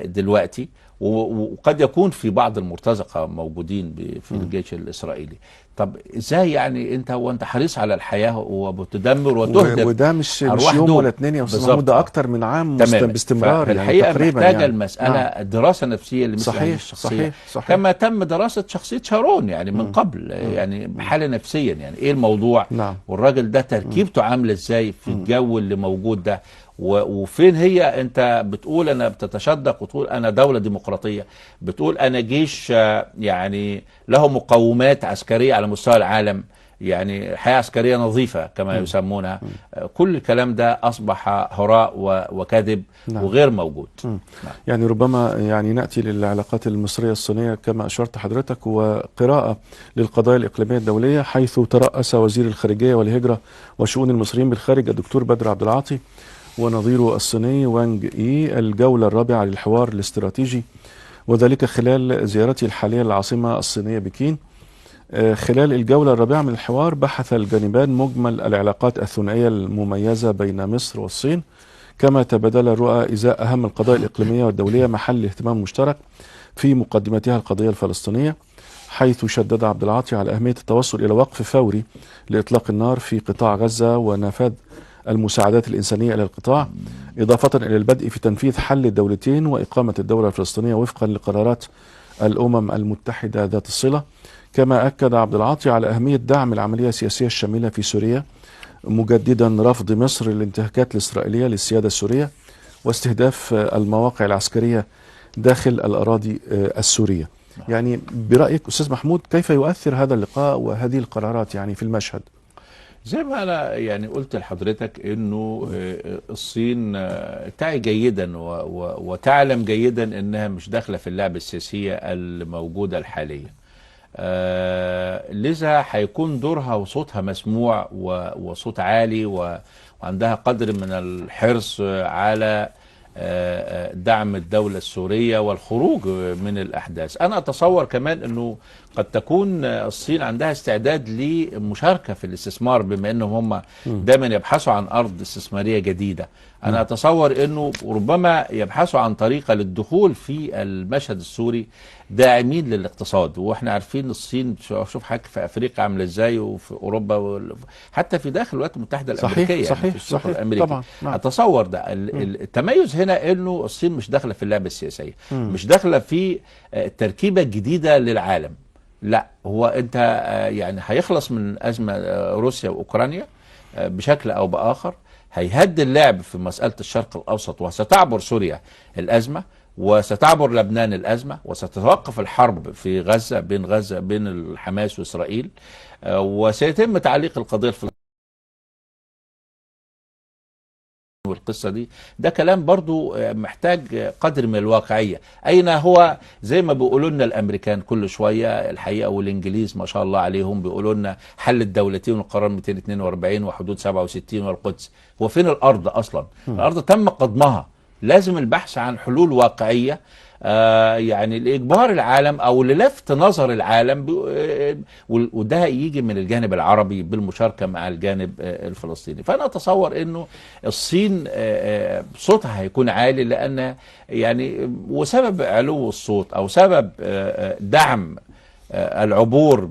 دلوقتي، وقد يكون في بعض المرتزقة موجودين في الجيش الإسرائيلي. طب ازاي يعني وانت حريص على الحياة وبتدمر وتهدر، وده مش يوم ولا اتنين يا استاذ محمود، ده اكتر من عام باستمرار. الحقيقة محتاجة المسألة دراسة نفسية لمثل هذه الشخصية. صحيح. كما تم دراسة شخصية شارون يعني من قبل، يعني حالة نفسيا، يعني ايه الموضوع. نعم. والراجل ده تركيبته عاملة ازاي في الجو اللي موجود ده، وفين هي. انت بتقول انا بتتشدق وتقول انا دولة ديمقراطية، بتقول انا جيش يعني له مقومات عسكرية على مستوى العالم، يعني حياة عسكرية نظيفة كما يسمونها. كل الكلام ده أصبح هراء وكذب. نعم. وغير موجود. نعم. يعني ربما يعني نأتي للعلاقات المصرية الصينية كما أشرت حضرتك، وقراءة للقضايا الإقليمية الدولية، حيث ترأس وزير الخارجية والهجرة وشؤون المصريين بالخارج الدكتور بدر عبد العاطي ونظيره الصيني وانج إي الجولة الرابعة للحوار الاستراتيجي، وذلك خلال زيارته الحالية للعاصمة الصينية بكين. خلال الجولة الرابعة من الحوار بحث الجانبان مجمل العلاقات الثنائية المميزة بين مصر والصين، كما تبادل الرؤى إزاء أهم القضايا الإقليمية والدولية محل اهتمام مشترك، في مقدمتها القضية الفلسطينية، حيث شدد عبد العاطي على أهمية التوصل إلى وقف فوري لإطلاق النار في قطاع غزة ونفاذ المساعدات الإنسانية إلى القطاع، إضافة إلى البدء في تنفيذ حل الدولتين وإقامة الدولة الفلسطينية وفقا لقرارات الأمم المتحدة ذات الصلة. كما أكد عبد العاطي على أهمية دعم العملية السياسية الشاملة في سوريا، مجددا رفض مصر للانتهاكات الإسرائيلية للسيادة السورية واستهداف المواقع العسكرية داخل الأراضي السورية. يعني برأيك أستاذ محمود كيف يؤثر هذا اللقاء وهذه القرارات يعني في المشهد؟ زي ما أنا يعني قلت لحضرتك إنه الصين تعي جيدا وتعلم جيدا إنها مش داخلة في اللعبة السياسية الموجودة الحالية. لذا هيكون دورها وصوتها مسموع وصوت عالي، وعندها قدر من الحرص على دعم الدولة السورية والخروج من الأحداث. أنا أتصور كمان أنه قد تكون الصين عندها استعداد لمشاركة في الاستثمار، بما أنهم هم دائما يبحثوا عن أرض استثمارية جديدة. أنا أتصور أنه ربما يبحثوا عن طريقة للدخول في المشهد السوري داعمين للاقتصاد. واحنا عارفين الصين شوف حاجة في أفريقيا عاملة ازاي، وفي أوروبا حتى في داخل الولايات المتحدة الأمريكية. صحيح. يعني في السوق الأمريكي طبعا. أتصور ده التميز هنا أنه الصين مش داخلة في اللعبة السياسية، مش داخلة في التركيبة الجديدة للعالم. لا، هو أنت يعني هيخلص من أزمة روسيا وأوكرانيا بشكل أو بآخر، هيهد اللعب في مسألة الشرق الأوسط، وستعبر سوريا الأزمة، وستعبر لبنان الأزمة، وستتوقف الحرب في غزة بين الحماس وإسرائيل، وسيتم تعليق القضية الفلسطينية والقصة دي. ده كلام برضو محتاج قدر من الواقعية. أين هو؟ زي ما بيقولوا لنا الأمريكان كل شوية الحقيقة، والإنجليز ما شاء الله عليهم بيقولوا لنا حل الدولتين والقرار 242 وحدود 67 والقدس. هو فين الأرض أصلا؟ الأرض تم قضمها. لازم البحث عن حلول واقعية، يعني لإجبار العالم أو للفت نظر العالم، وده يجي من الجانب العربي بالمشاركة مع الجانب الفلسطيني. فأنا أتصور أنه الصين صوتها هيكون عالي، لأن يعني وسبب علو الصوت أو سبب دعم العبور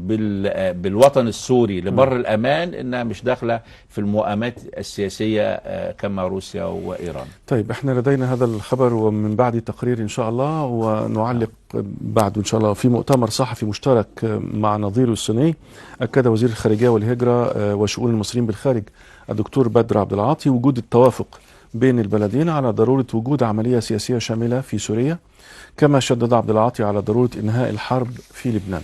بالوطن السوري لبر الأمان إنها مش داخلة في المؤامات السياسية كما روسيا وإيران. طيب احنا لدينا هذا الخبر ومن بعد تقرير إن شاء الله، ونعلق بعد إن شاء الله في مؤتمر صحفي مشترك مع نظيره الصيني. أكد وزير الخارجية والهجرة وشؤون المصريين بالخارج الدكتور بدر عبد العاطي وجود التوافق بين البلدين على ضرورة وجود عملية سياسية شاملة في سوريا، كما شدد عبد العاطي على ضرورة إنهاء الحرب في لبنان.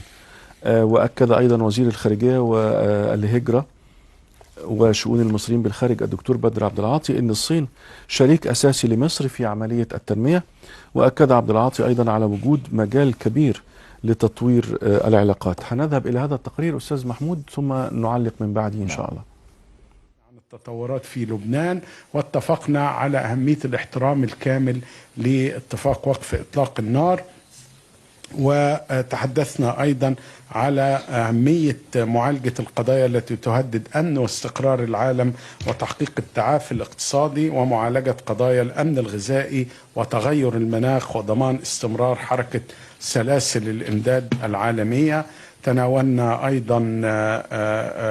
وأكد أيضا وزير الخارجية والهجرة وشؤون المصريين بالخارج الدكتور بدر عبد العاطي أن الصين شريك أساسي لمصر في عملية التنمية. وأكد عبد العاطي أيضا على وجود مجال كبير لتطوير العلاقات. هنذهب إلى هذا التقرير أستاذ محمود ثم نعلق من بعده إن شاء الله. التطورات في لبنان، واتفقنا على أهمية الاحترام الكامل لاتفاق وقف إطلاق النار، وتحدثنا أيضا على أهمية معالجة القضايا التي تهدد أمن واستقرار العالم وتحقيق التعافي الاقتصادي، ومعالجة قضايا الأمن الغذائي وتغير المناخ وضمان استمرار حركة سلاسل الإمداد العالمية. تناولنا أيضا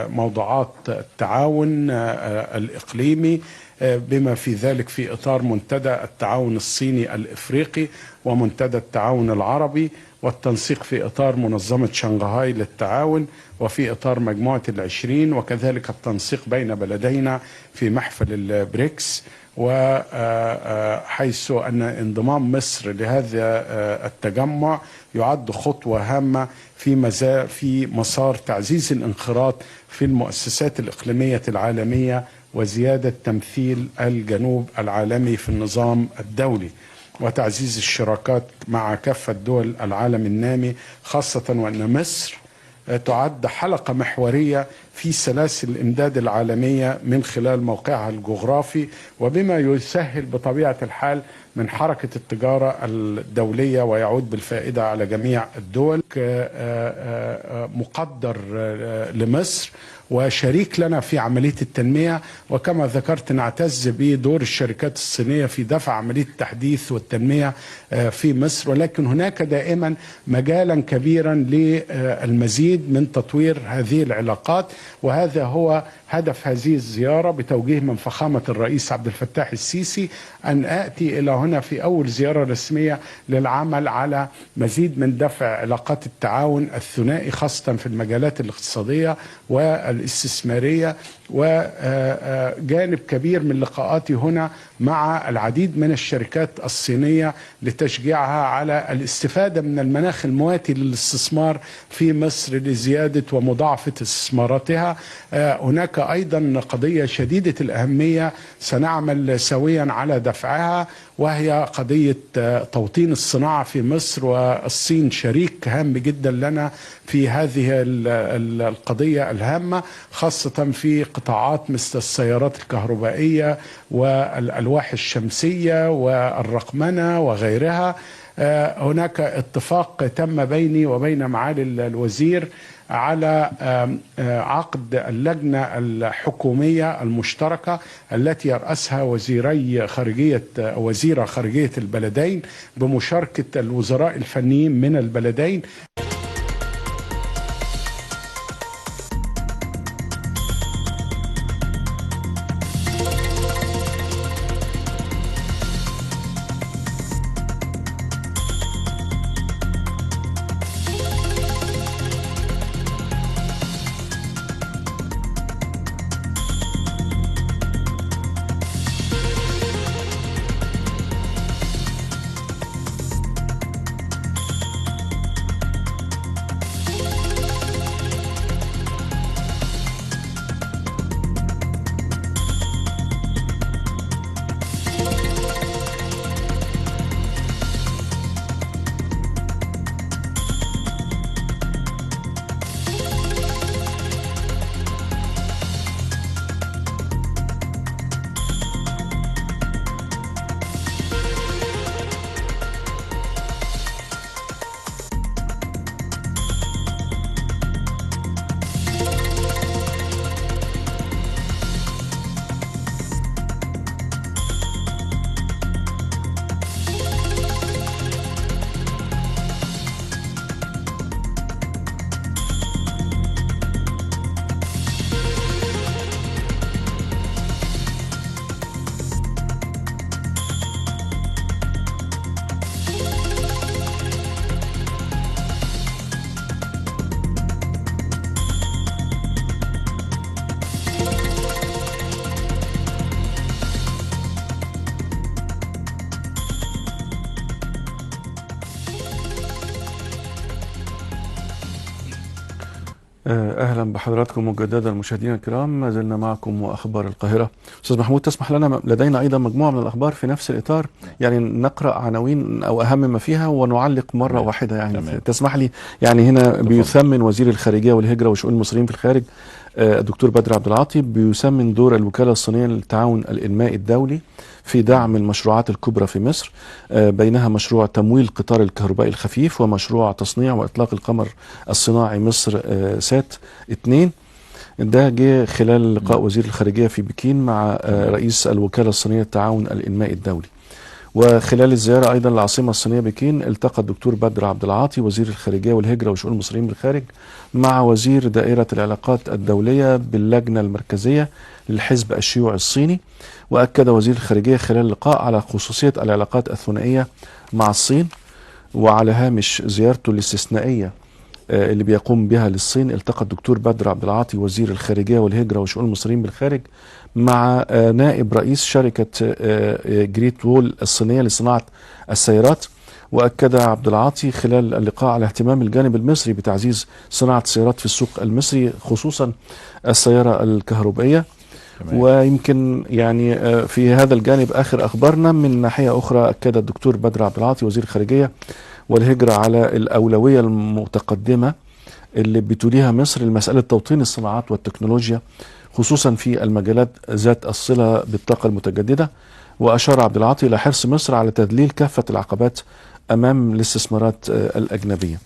موضوعات التعاون الإقليمي بما في ذلك في إطار منتدى التعاون الصيني الإفريقي ومنتدى التعاون العربي، والتنسيق في إطار منظمة شنغهاي للتعاون وفي إطار مجموعة ال20، وكذلك التنسيق بين بلدينا في محفل البريكس. وحيث أن انضمام مصر لهذا التجمع يعد خطوة هامة في مسار تعزيز الانخراط في المؤسسات الإقليمية العالمية وزيادة تمثيل الجنوب العالمي في النظام الدولي، وتعزيز الشراكات مع كافة دول العالم النامي، خاصة وأن مصر تعد حلقة محورية في سلاسل الإمداد العالمية من خلال موقعها الجغرافي، وبما يسهل بطبيعة الحال من حركة التجارة الدولية ويعود بالفائدة على جميع الدول. مقدر لمصر وشريك لنا في عملية التنمية، وكما ذكرت نعتز بدور الشركات الصينية في دفع عملية التحديث والتنمية في مصر، ولكن هناك دائما مجالا كبيرا للمزيد من تطوير هذه العلاقات. وهذا هو هدف هذه الزيارة بتوجيه من فخامة الرئيس عبد الفتاح السيسي، أن آتي إلى هنا في أول زيارة رسمية للعمل على مزيد من دفع علاقات التعاون الثنائي، خاصة في المجالات الاقتصادية والاستثمارية. وجانب كبير من لقاءاتي هنا مع العديد من الشركات الصينية لتشجيعها على الاستفادة من المناخ المواتي للاستثمار في مصر لزيادة ومضاعفة استثماراتها. هناك أيضا قضية شديدة الأهمية سنعمل سويا على دفعها، وهي قضية توطين الصناعة في مصر، والصين شريك هام جدا لنا في هذه القضية الهامة، خاصة في قطاعات مثل السيارات الكهربائية والألواح الشمسية والرقمنة وغيرها. هناك اتفاق تم بيني وبين معالي الوزير على عقد اللجنة الحكومية المشتركة التي يرأسها وزير خارجية البلدين بمشاركة الوزراء الفنيين من البلدين. اهلا بحضراتكم مجددا مشاهدينا الكرام، ما زلنا معكم واخبار القاهره. استاذ محمود، تسمح لنا لدينا ايضا مجموعه من الاخبار في نفس الاطار، يعني نقرا عناوين او اهم ما فيها ونعلق مره واحده، يعني تمام. تسمح لي. يعني هنا بيثمن وزير الخارجيه والهجره وشؤون المصريين في الخارج الدكتور بدر عبد العاطي بيثمن دور الوكاله الصينيه للتعاون الانمائي الدولي في دعم المشروعات الكبرى في مصر، بينها مشروع تمويل قطار الكهربائي الخفيف ومشروع تصنيع واطلاق القمر الصناعي مصر سات 2. ده جه خلال لقاء وزير الخارجيه في بكين مع رئيس الوكاله الصينيه للتعاون الانمائي الدولي. وخلال الزياره ايضا للعاصمه الصينيه بكين، التقى الدكتور بدر عبد العاطي وزير الخارجيه والهجره وشؤون المصريين بالخارج مع وزير دائره العلاقات الدوليه باللجنه المركزيه للحزب الشيوعي الصيني. واكد وزير الخارجيه خلال اللقاء على خصوصيه العلاقات الثنائيه مع الصين، وعلى هامش زيارته الاستثنائيه اللي بيقوم بها للصين، التقى الدكتور بدر عبد العاطي وزير الخارجيه والهجره وشؤون المصريين بالخارج مع نائب رئيس شركه جريت وول الصينيه لصناعه السيارات. واكد عبد العاطي خلال اللقاء على اهتمام الجانب المصري بتعزيز صناعه السيارات في السوق المصري، خصوصا السياره الكهربائيه. ويمكن يعني في هذا الجانب آخر أخبارنا من ناحية أخرى، أكد الدكتور بدر عبد العاطي وزير الخارجية والهجرة على الأولوية المتقدمة اللي بتوليها مصر لمسألة توطين الصناعات والتكنولوجيا، خصوصا في المجالات ذات الصلة بالطاقة المتجددة. وأشار عبد العاطي إلى حرص مصر على تذليل كافة العقبات أمام الاستثمارات الأجنبية.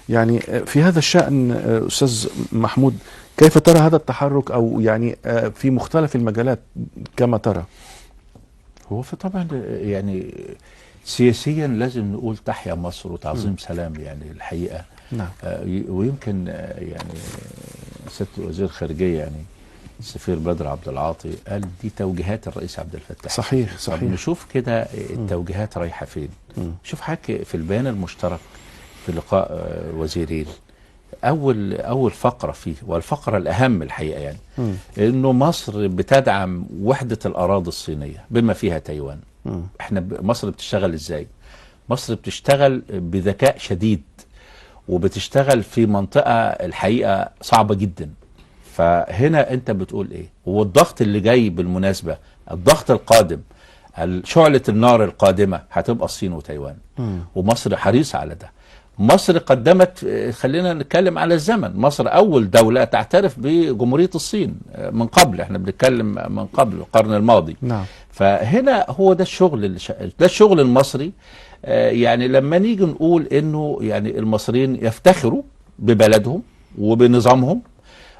يعني في هذا الشأن أستاذ محمود، كيف ترى هذا التحرك، أو يعني في مختلف المجالات كما ترى؟ هو في طبعا يعني سياسيا لازم نقول تحيا مصر وتعظيم سلام، يعني الحقيقة. نعم. ويمكن يعني سيادة وزير الخارجية يعني السفير بدر عبد العاطي قال دي توجيهات الرئيس عبد الفتاح. صحيح صحيح. نشوف كده التوجيهات رايحة فين. شوف حضرتك في البيان المشترك في لقاء وزيرين، أول فقرة فيه والفقرة الأهم الحقيقة يعني إنه مصر بتدعم وحدة الأراضي الصينية بما فيها تايوان. إحنا مصر بتشتغل إزاي؟ مصر بتشتغل بذكاء شديد، وبتشتغل في منطقة الحقيقة صعبة جدا. فهنا أنت بتقول إيه؟ والضغط اللي جاي بالمناسبة، الضغط القادم، شعلة النار القادمة هتبقى الصين وتايوان، ومصر حريصة على ده. مصر قدمت، خلينا نتكلم على الزمن، مصر أول دولة تعترف بجمهورية الصين من قبل، احنا بنتكلم من قبل القرن الماضي. نعم. فهنا هو ده الشغل، ده الشغل المصري. يعني لما نيجي نقول انه يعني المصريين يفتخروا ببلدهم وبنظامهم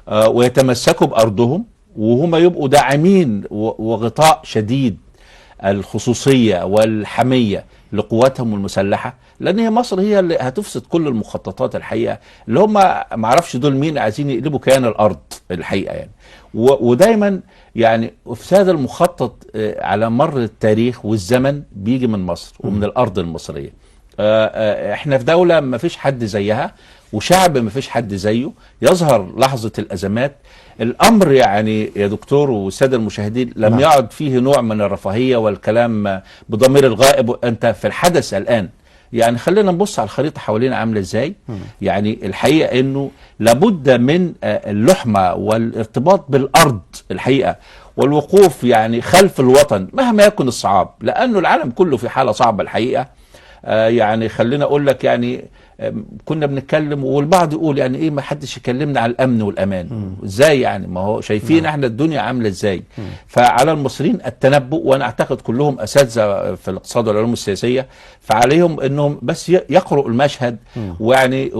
ويتمسكوا بأرضهم، وهم يبقوا داعمين وغطاء شديد الخصوصية والحمية لقواتهم المسلحة، لأن هي مصر هي اللي هتفسد كل المخططات الحقيقة، اللي هم معرفش دول مين عايزين يقلبوا كيان الأرض الحقيقة يعني. ودايما يعني افساد المخطط على مر التاريخ والزمن بيجي من مصر ومن الأرض المصرية. احنا في دولة ما فيش حد زيها، وشعب ما فيش حد زيه. يظهر لحظة الأزمات الأمر يعني يا دكتور والسادة المشاهدين لم يعد فيه نوع من الرفاهية والكلام بضمير الغائب، أنت في الحدث الآن. يعني خلينا نبص على الخريطة حوالينا عاملة ازاي. يعني الحقيقة انه لابد من اللحمة والارتباط بالارض الحقيقة، والوقوف يعني خلف الوطن مهما يكن الصعاب، لانه العالم كله في حالة صعبة الحقيقة. يعني خلينا اقول لك يعني كنا بنتكلم والبعض يقول يعني ايه ما حدش يكلمنا على الامن والامان. ازاي يعني؟ ما هو شايفين احنا الدنيا عامله ازاي. فعلى المصريين التنبؤ، وانا اعتقد كلهم اساتذه في الاقتصاد والعلوم السياسيه، فعليهم انهم بس يقرؤوا المشهد ويعني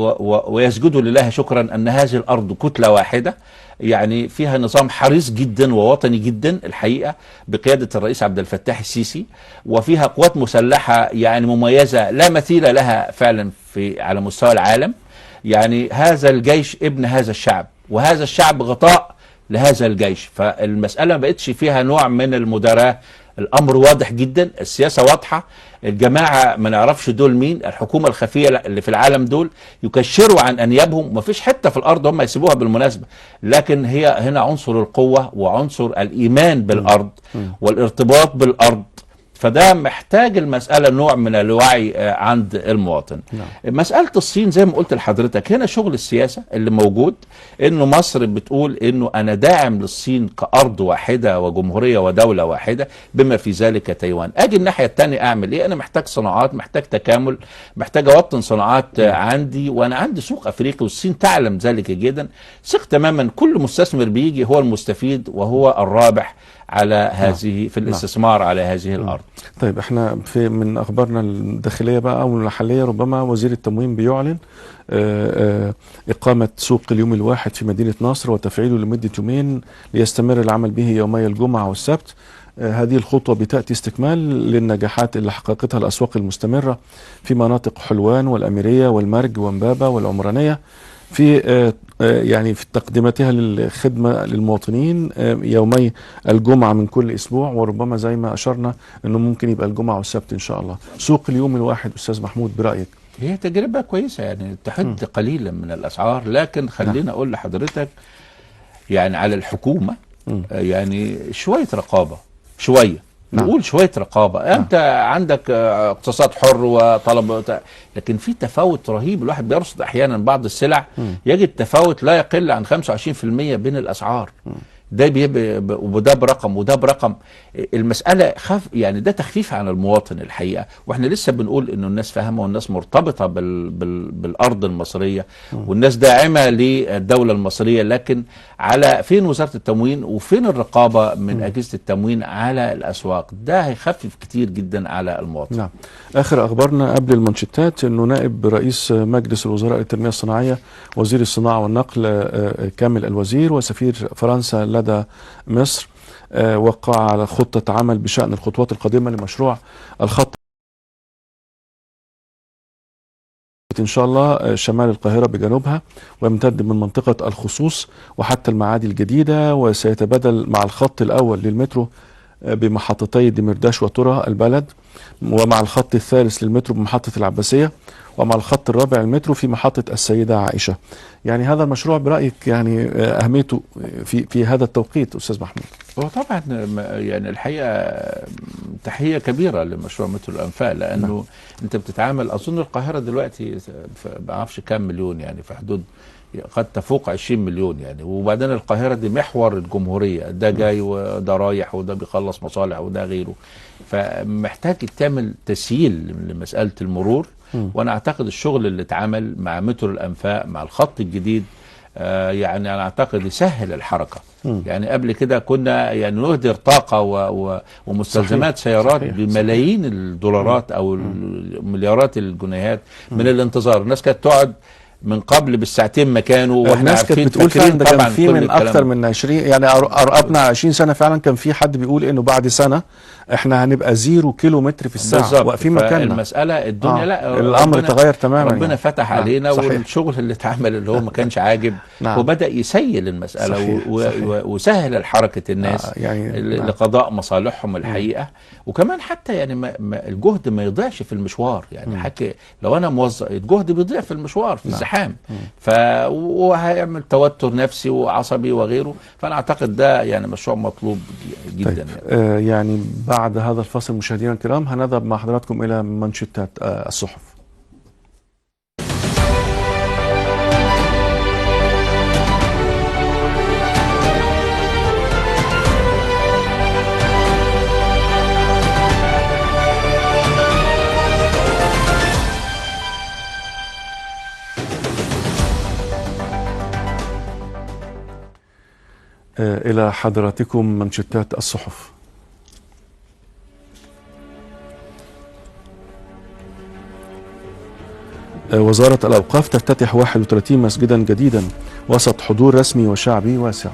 ويسجدوا لله شكرا ان هذه الارض كتله واحده، يعني فيها نظام حريص جدا ووطني جدا الحقيقه بقياده الرئيس عبد الفتاح السيسي، وفيها قوات مسلحه يعني مميزه لا مثيل لها فعلا على مستوى العالم. يعني هذا الجيش ابن هذا الشعب، وهذا الشعب غطاء لهذا الجيش. فالمسألة ما بقتش فيها نوع من المداراة، الأمر واضح جدا، السياسة واضحة. الجماعة ما نعرفش دول مين، الحكومة الخفية اللي في العالم دول يكشروا عن أنيابهم، ما فيش حتة في الأرض هم يسيبوها بالمناسبة، لكن هي هنا عنصر القوة وعنصر الإيمان بالأرض والارتباط بالأرض. فده محتاج المسألة نوع من الوعي عند المواطن. مسألة الصين زي ما قلت لحضرتك هنا شغل السياسة اللي موجود، انه مصر بتقول انه انا داعم للصين كأرض واحدة وجمهورية ودولة واحدة بما في ذلك تايوان. اجي الناحية التانية اعمل ايه؟ انا محتاج صناعات، محتاج تكامل، محتاج اوطن صناعات عندي، وانا عندي سوق افريقي والصين تعلم ذلك جدا. ثق تماما كل مستثمر بيجي هو المستفيد وهو الرابح على هذه في الاستثمار على هذه الارض. طيب احنا من اخبارنا الداخليه بقى او المحليه، ربما وزير التموين بيعلن اقامه سوق اليوم الواحد في مدينه نصر وتفعيله لمده يومين ليستمر العمل به يومي الجمعه والسبت. هذه الخطوه بتاتي استكمال للنجاحات اللي حققتها الاسواق المستمره في مناطق حلوان والاميريه والمرج ومبابه والعمرانيه في يعني في تقديماتها للخدمة للمواطنين يومي الجمعة من كل أسبوع، وربما زي ما أشرنا أنه ممكن يبقى الجمعة والسبت إن شاء الله. سوق اليوم الواحد أستاذ محمود برأيك؟ هي تجربة كويسة يعني تحد قليلا من الأسعار، لكن خلينا أقول لحضرتك يعني على الحكومة يعني شوية رقابة، شوية نقول شوية رقابة. أنت عندك اقتصاد حر وطلب، لكن في تفاوت رهيب. الواحد بيرصد أحيانا بعض السلع يجد تفاوت لا يقل عن 25% بين الأسعار. ده وده برقم وده برقم. المسألة يعني ده تخفيف عن المواطن الحقيقة، واحنا لسه بنقول انه الناس فاهمة والناس مرتبطة بالأرض المصرية والناس داعمة للدولة المصرية، لكن على فين وزارة التموين وفين الرقابة من أجهزة التموين على الأسواق؟ ده هيخفف كتير جدا على المواطن. نعم. آخر أخبارنا قبل المانشيتات انه نائب رئيس مجلس الوزراء للتنمية الصناعية وزير الصناعة والنقل كامل الوزير وسفير فرنسا لدى مصر وقع على خطة عمل بشأن الخطوات القادمة لمشروع الخط إن شاء الله شمال القاهرة بجنوبها، ويمتد من منطقة الخصوص وحتى المعادي الجديدة، وسيتبادل مع الخط الأول للمترو بمحطتي دمرداش وترى البلد، ومع الخط الثالث للمترو بمحطة العباسية، ومع الخط الرابع للمترو في محطة السيدة عائشة. يعني هذا المشروع برأيك يعني أهميته في هذا التوقيت أستاذ محمود؟ هو طبعا يعني الحقيقة تحية كبيرة لمشروع مترو الأنفاق، لأنه أنت بتتعامل أظن القاهرة دلوقتي ما أعرفش كام مليون، يعني في حدود قد تفوق 20 مليون يعني. وبعدين القاهرة دي محور الجمهورية، ده جاي وده رايح وده بيخلص مصالح وده غيره، فمحتاج تعمل تسهيل لمسألة المرور. وأنا أعتقد الشغل اللي اتعمل مع مترو الأنفاق مع الخط الجديد يعني أنا أعتقد يسهل الحركة. يعني قبل كده كنا يعني نهدر طاقة ومستلزمات سيارات بملايين الدولارات أو مليارات الجنيهات من الانتظار. الناس كانت تقعد من قبل بالساعتين مكانه، واحنا عارفين بتقول فعلا ده كان في من اكثر من 20 يعني قربنا على 20 سنه فعلا. كان في حد بيقول انه بعد سنه احنا هنبقى 0 كيلو متر في الساعه واقفين مكاننا. المساله الدنيا لا الامر تغير تماما، ربنا يعني فتح علينا والشغل اللي اتعمل اللي هو ما كانش عاجب وبدا يسيل المساله وسهل حركه الناس يعني لقضاء مصالحهم الحقيقه. وكمان حتى يعني الجهد ما يضيعش في المشوار، يعني حتى لو انا موظف الجهد بيضيع في المشوار في الزحام وهيعمل توتر نفسي وعصبي وغيره. فانا اعتقد ده يعني مشروع مطلوب جدا. طيب. يعني بعد هذا الفصل مشاهدينا الكرام هنذهب مع حضراتكم الى منشطات الصحف. إلى حضراتكم منشطات الصحف. وزارة الأوقاف تفتتح 31 مسجدا جديدا وسط حضور رسمي وشعبي واسع.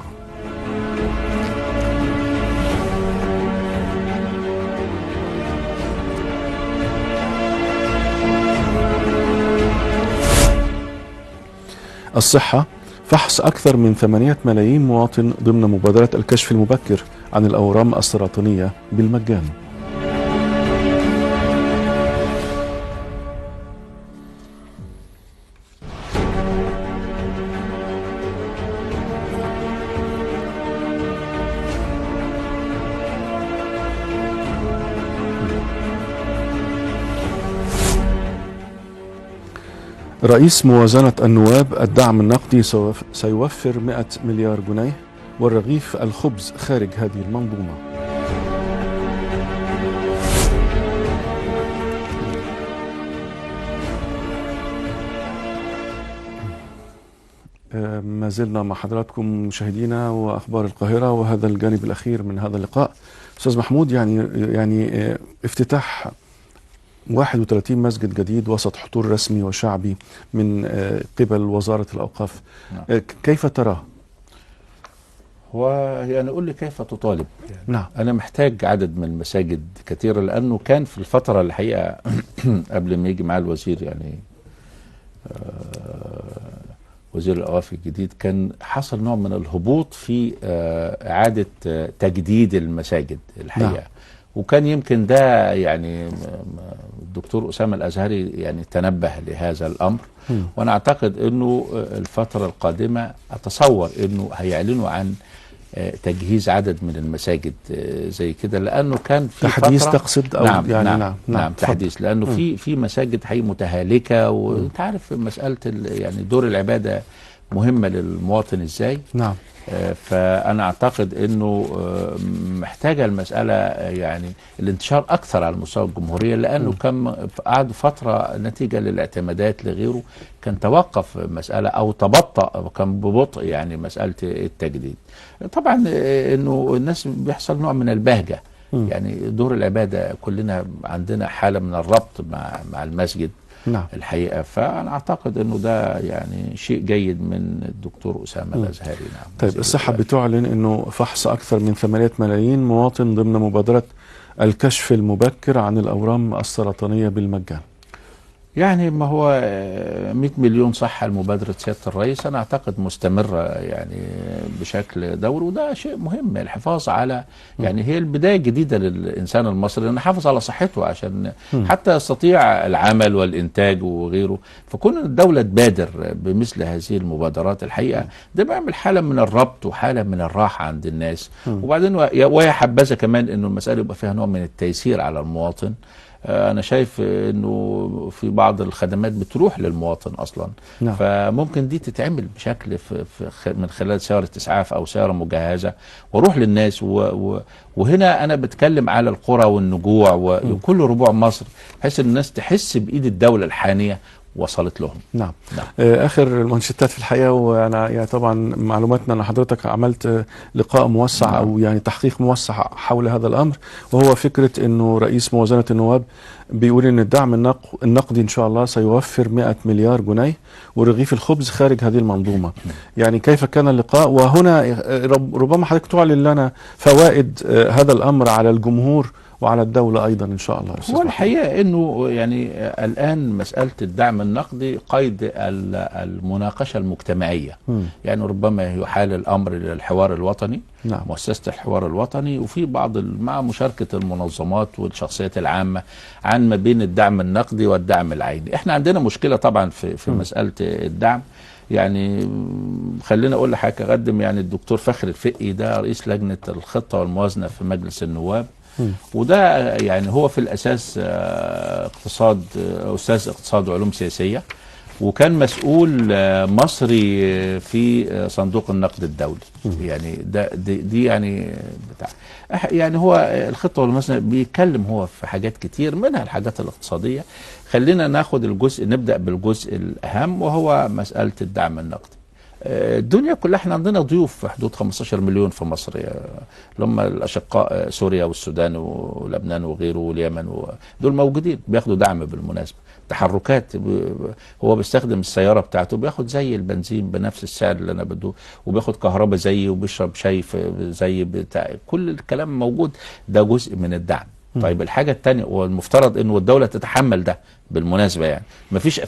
الصحة فحص أكثر من 8 ملايين مواطن ضمن مبادرة الكشف المبكر عن الأورام السرطانية بالمجان. رئيس موازنة النواب: الدعم النقدي سيوفر 100 مليار جنيه والرغيف الخبز خارج هذه المنظومة. ما زلنا مع حضراتكم مشاهدينا وأخبار القاهرة، وهذا الجانب الأخير من هذا اللقاء. أستاذ محمود، يعني افتتاح 31 مسجد جديد وسط حضور رسمي وشعبي من قبل وزارة الأوقاف، كيف تراه؟ هو يعني قول لي كيف تطالب؟ يعني نعم. أنا محتاج عدد من المساجد كثيرة، لأنه كان في الفترة الحقيقة قبل ما يجي معاه الوزير، يعني وزير الأوقاف الجديد، كان حصل نوع من الهبوط في إعادة تجديد المساجد الحقيقة. نعم. وكان يمكن ده يعني الدكتور أسامة الأزهري يعني تنبه لهذا الأمر. وأنا أعتقد أنه الفترة القادمة أتصور أنه هيعلنوا عن تجهيز عدد من المساجد زي كده، لأنه كان في تحديث فترة تقصد أو نعم يعني نعم تحديث، لأنه في مساجد حقيقة متهالكة، وأنت عارف مسألة يعني دور العبادة مهمة للمواطن إزاي. نعم. فأنا أعتقد أنه محتاجة المسألة يعني الانتشار أكثر على مستوى الجمهورية، لأنه كان قعد فترة نتيجة للاعتمادات لغيره كان توقف مسألة أو تبطأ، كان ببطء يعني مسألة التجديد. طبعا أنه الناس بيحصل نوع من البهجة، يعني دور العبادة كلنا عندنا حالة من الربط مع المسجد. نعم. الحقيقة فأنا أعتقد أنه ده يعني شيء جيد من الدكتور أسامة الأزهري. نعم. طيب، الصحة بتعلن أنه فحص أكثر من 8 ملايين مواطن ضمن مبادرة الكشف المبكر عن الأورام السرطانية بالمجان. يعني ما هو 100 مليون صحة لمبادرة سيادة الرئيس، أنا أعتقد مستمرة يعني بشكل دوري، وده شيء مهم الحفاظ على يعني هي البداية الجديدة للإنسان المصري أن يحافظ على صحته عشان حتى يستطيع العمل والإنتاج وغيره. فكون الدولة تبادر بمثل هذه المبادرات الحقيقة ده بيعمل حالة من الربط وحالة من الراحة عند الناس. وبعدين ويا حبذا كمان أنه المسألة يبقى فيها نوع من التيسير على المواطن. أنا شايف أنه في بعض الخدمات بتروح للمواطن أصلا. نعم. فممكن دي تتعمل بشكل من خلال سيارة إسعاف أو سيارة مجهزة وروح للناس. وهنا أنا بتكلم على القرى والنجوع وكل ربوع مصر، بحيث الناس تحس بإيد الدولة الحانية وصلت لهم. نعم. آخر المانشيتات في الحقيقة، وأنا يعني طبعا معلوماتنا أن حضرتك عملت لقاء موسع. نعم. أو يعني تحقيق موسع حول هذا الأمر، وهو فكرة أنه رئيس موازنة النواب بيقول أن الدعم النقدي إن شاء الله سيوفر 100 مليار جنيه ورغيف الخبز خارج هذه المنظومة. يعني كيف كان اللقاء؟ وهنا ربما حضرتك تعلن لنا فوائد هذا الأمر على الجمهور وعلى الدولة أيضا إن شاء الله. هو الحقيقة أنه يعني الآن مسألة الدعم النقدي قيد المناقشة المجتمعية. يعني ربما يحال الأمر للحوار الوطني. نعم. مؤسسة الحوار الوطني، وفي بعض مع مشاركة المنظمات والشخصيات العامة عن ما بين الدعم النقدي والدعم العيني. احنا عندنا مشكلة طبعا في مسألة الدعم. يعني خلينا اقول لحضرتك، اقدم يعني الدكتور فخر الفقي ده رئيس لجنة الخطة والموازنة في مجلس النواب، وده يعني هو في الأساس أستاذ اقتصاد وعلوم سياسية، وكان مسؤول مصري في صندوق النقد الدولي. يعني دي يعني يعني هو الخطة والموازنة بيتكلم هو في حاجات كتير منها الحاجات الاقتصادية. خلينا ناخد نبدأ بالجزء الأهم، وهو مسألة الدعم النقدي. الدنيا كلها احنا عندنا ضيوف في حدود 15 مليون في مصر، اللي هم الاشقاء سوريا والسودان ولبنان وغيره واليمن، دول موجودين بياخدوا دعم. بالمناسبه تحركات هو بيستخدم السياره بتاعته بياخد زي البنزين بنفس السعر اللي انا بدوه، وبياخد كهرباء زيي، وبيشرب شاي زي بتاع، كل الكلام موجود، ده جزء من الدعم. طيب الحاجه الثانيه، والمفترض انه الدوله تتحمل ده بالمناسبه. يعني مفيش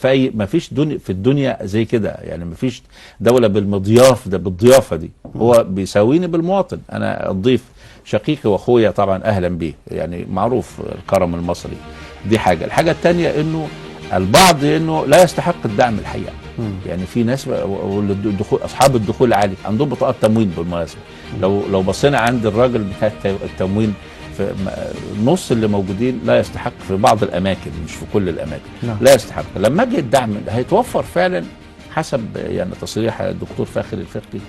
في الدنيا زي كده، يعني مفيش دوله بالضيافه دي. هو بيساويني بالمواطن، انا الضيف شقيقي واخويا طبعا اهلا بيه، يعني معروف الكرم المصري. دي حاجه. الحاجه الثانيه انه البعض انه لا يستحق الدعم الحقيقه. يعني في ناس اصحاب الدخول العالي عندهم بطاقات تموين بالمناسبه. لو بصينا عند الراجل بتاع التموين في النص اللي موجودين لا يستحق في بعض الاماكن، مش في كل الاماكن. نعم. لا يستحق. لما اجي الدعم هيتوفر فعلا حسب يعني تصريح الدكتور فاخر الفقي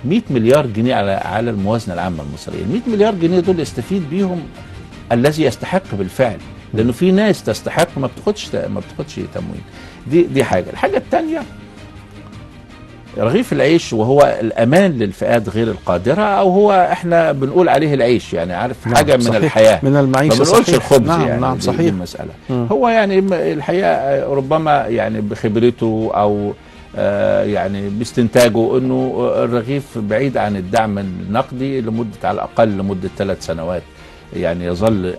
100 مليار جنيه على الموازنه العامه المصريه. ال 100 مليار جنيه دول يستفيد بيهم الذي يستحق بالفعل، لانه في ناس تستحق ما بتاخدش تموين. دي حاجه. الحاجه الثانيه رغيف العيش، وهو الامان للفئات غير القادره، او هو احنا بنقول عليه العيش، يعني عارف حاجه من صحيح. الحياه، من المعيشه، ما بنقولش الخبز. نعم يعني نعم دي المساله. مم. هو يعني الحقيقه ربما يعني بخبرته او يعني باستنتاجه انه الرغيف بعيد عن الدعم النقدي لمده على الاقل لمده 3 سنوات، يعني يظل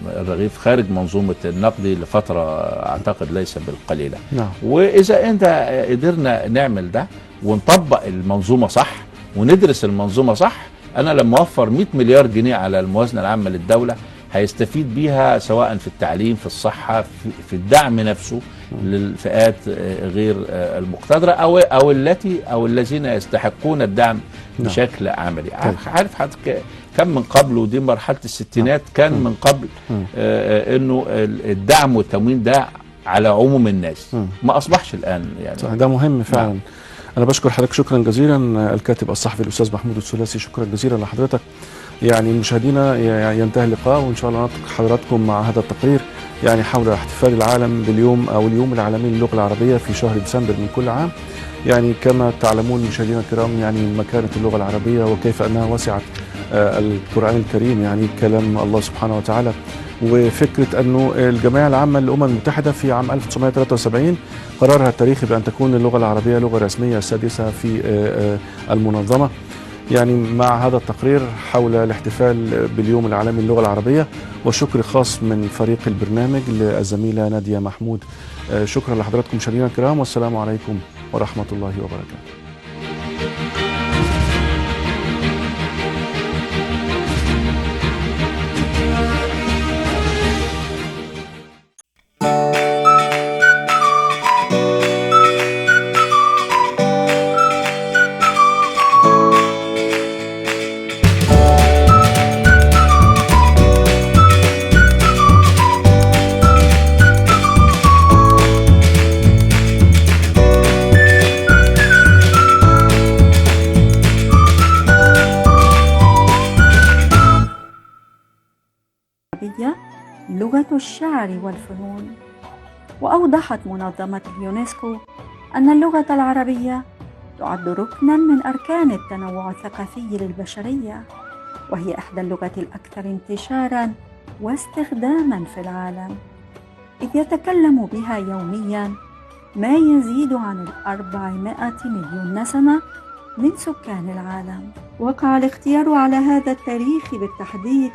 الرغيف خارج منظومه النقدي لفتره اعتقد ليس بالقليله. نعم. واذا انت قدرنا نعمل ده ونطبق المنظومه صح وندرس المنظومه صح، انا لما اوفر 100 مليار جنيه على الموازنه العامه للدوله هيستفيد بيها سواء في التعليم، في الصحه، في الدعم نفسه للفئات غير المقتدره او الذين يستحقون الدعم بشكل عملي. عارف حضرتك كان من قبل، ودي مرحله الستينات، كان من قبل انه الدعم والتموين ده على عموم الناس، ما اصبحش الان يعني. صح، ده مهم فعلا. نعم. انا بشكر حضرتك شكرا جزيلا الكاتب الصحفي الاستاذ محمود الثلاثي، شكرا جزيلا لحضرتك. يعني مشاهدينا ينتهي اللقاء، وان شاء الله نترك حضراتكم مع هذا التقرير يعني حول احتفال العالم باليوم او اليوم العالمي للغه العربيه في شهر ديسمبر من كل عام. يعني كما تعلمون مشاهدينا الكرام يعني مكانه اللغه العربيه وكيف انها وسعت القرآن الكريم، يعني كلام الله سبحانه وتعالى. وفكرة أنه الجمعية العامة للأمم المتحدة في عام 1973 قررها التاريخي بأن تكون اللغة العربية لغة رسمية السادسة في المنظمة. يعني مع هذا التقرير حول الاحتفال باليوم العالمي للغة العربية، وشكر خاص من فريق البرنامج للزميلة نادية محمود. شكرا لحضراتكم مشاهدينا الكرام، والسلام عليكم ورحمة الله وبركاته. لغة الشعر والفنون. وأوضحت منظمة اليونسكو أن اللغة العربية تعد ركناً من أركان التنوع الثقافي للبشرية، وهي إحدى اللغات الأكثر انتشاراً واستخداماً في العالم، إذ يتكلم بها يومياً ما يزيد عن 400 مليون نسمة من سكان العالم. وقع الاختيار على هذا التاريخ بالتحديد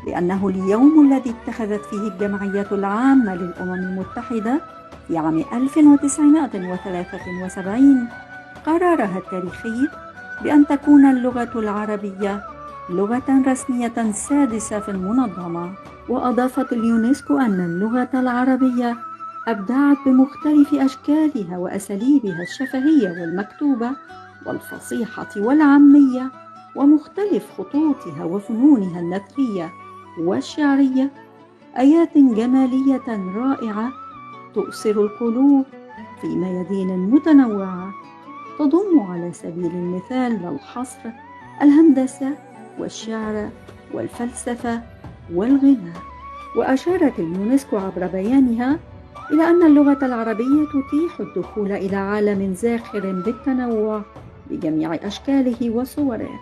لأنه اليوم الذي اتخذت فيه الجمعية العامة للأمم المتحدة في عام 1973 قرارها التاريخي بأن تكون اللغة العربية لغة رسمية سادسة في المنظمة. وأضافت اليونسكو أن اللغة العربية أبدعت بمختلف أشكالها وأساليبها الشفهية والمكتوبة والفصيحة والعامية ومختلف خطوطها وفنونها النثرية والشعرية آيات جمالية رائعة تؤثر القلوب في ميادين متنوعة تضم على سبيل المثال لا الحصر الهندسة والشعر والفلسفة والغناء. وأشارت اليونسكو عبر بيانها إلى أن اللغة العربية تتيح الدخول إلى عالم زاخر بالتنوع بجميع أشكاله وصوره،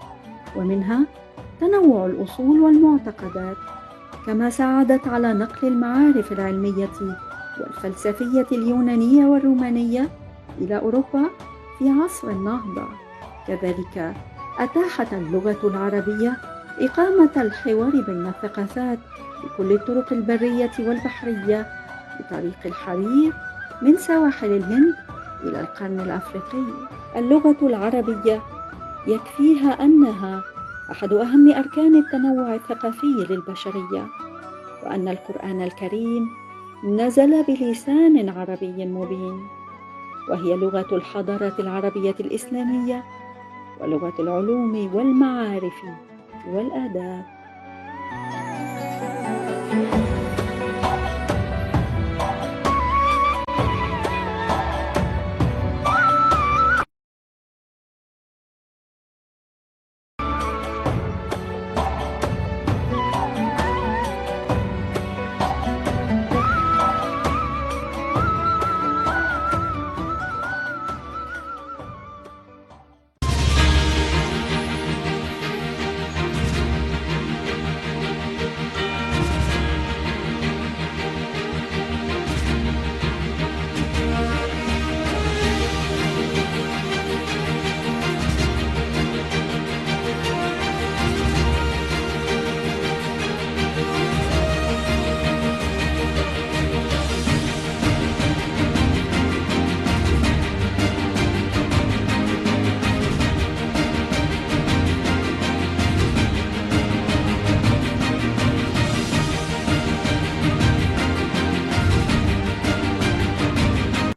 ومنها تنوع الأصول والمعتقدات، كما ساعدت على نقل المعارف العلمية والفلسفية اليونانية والرومانية إلى أوروبا في عصر النهضة. كذلك أتاحت اللغة العربية إقامة الحوار بين الثقافات بكل الطرق البرية والبحرية بطريق الحرير من سواحل الهند إلى القرن الأفريقي. اللغة العربية يكفيها أنها أحد أهم أركان التنوع الثقافي للبشرية، وأن القرآن الكريم نزل بلسان عربي مبين، وهي لغة الحضارة العربية الإسلامية ولغة العلوم والمعارف والآداب. العربية.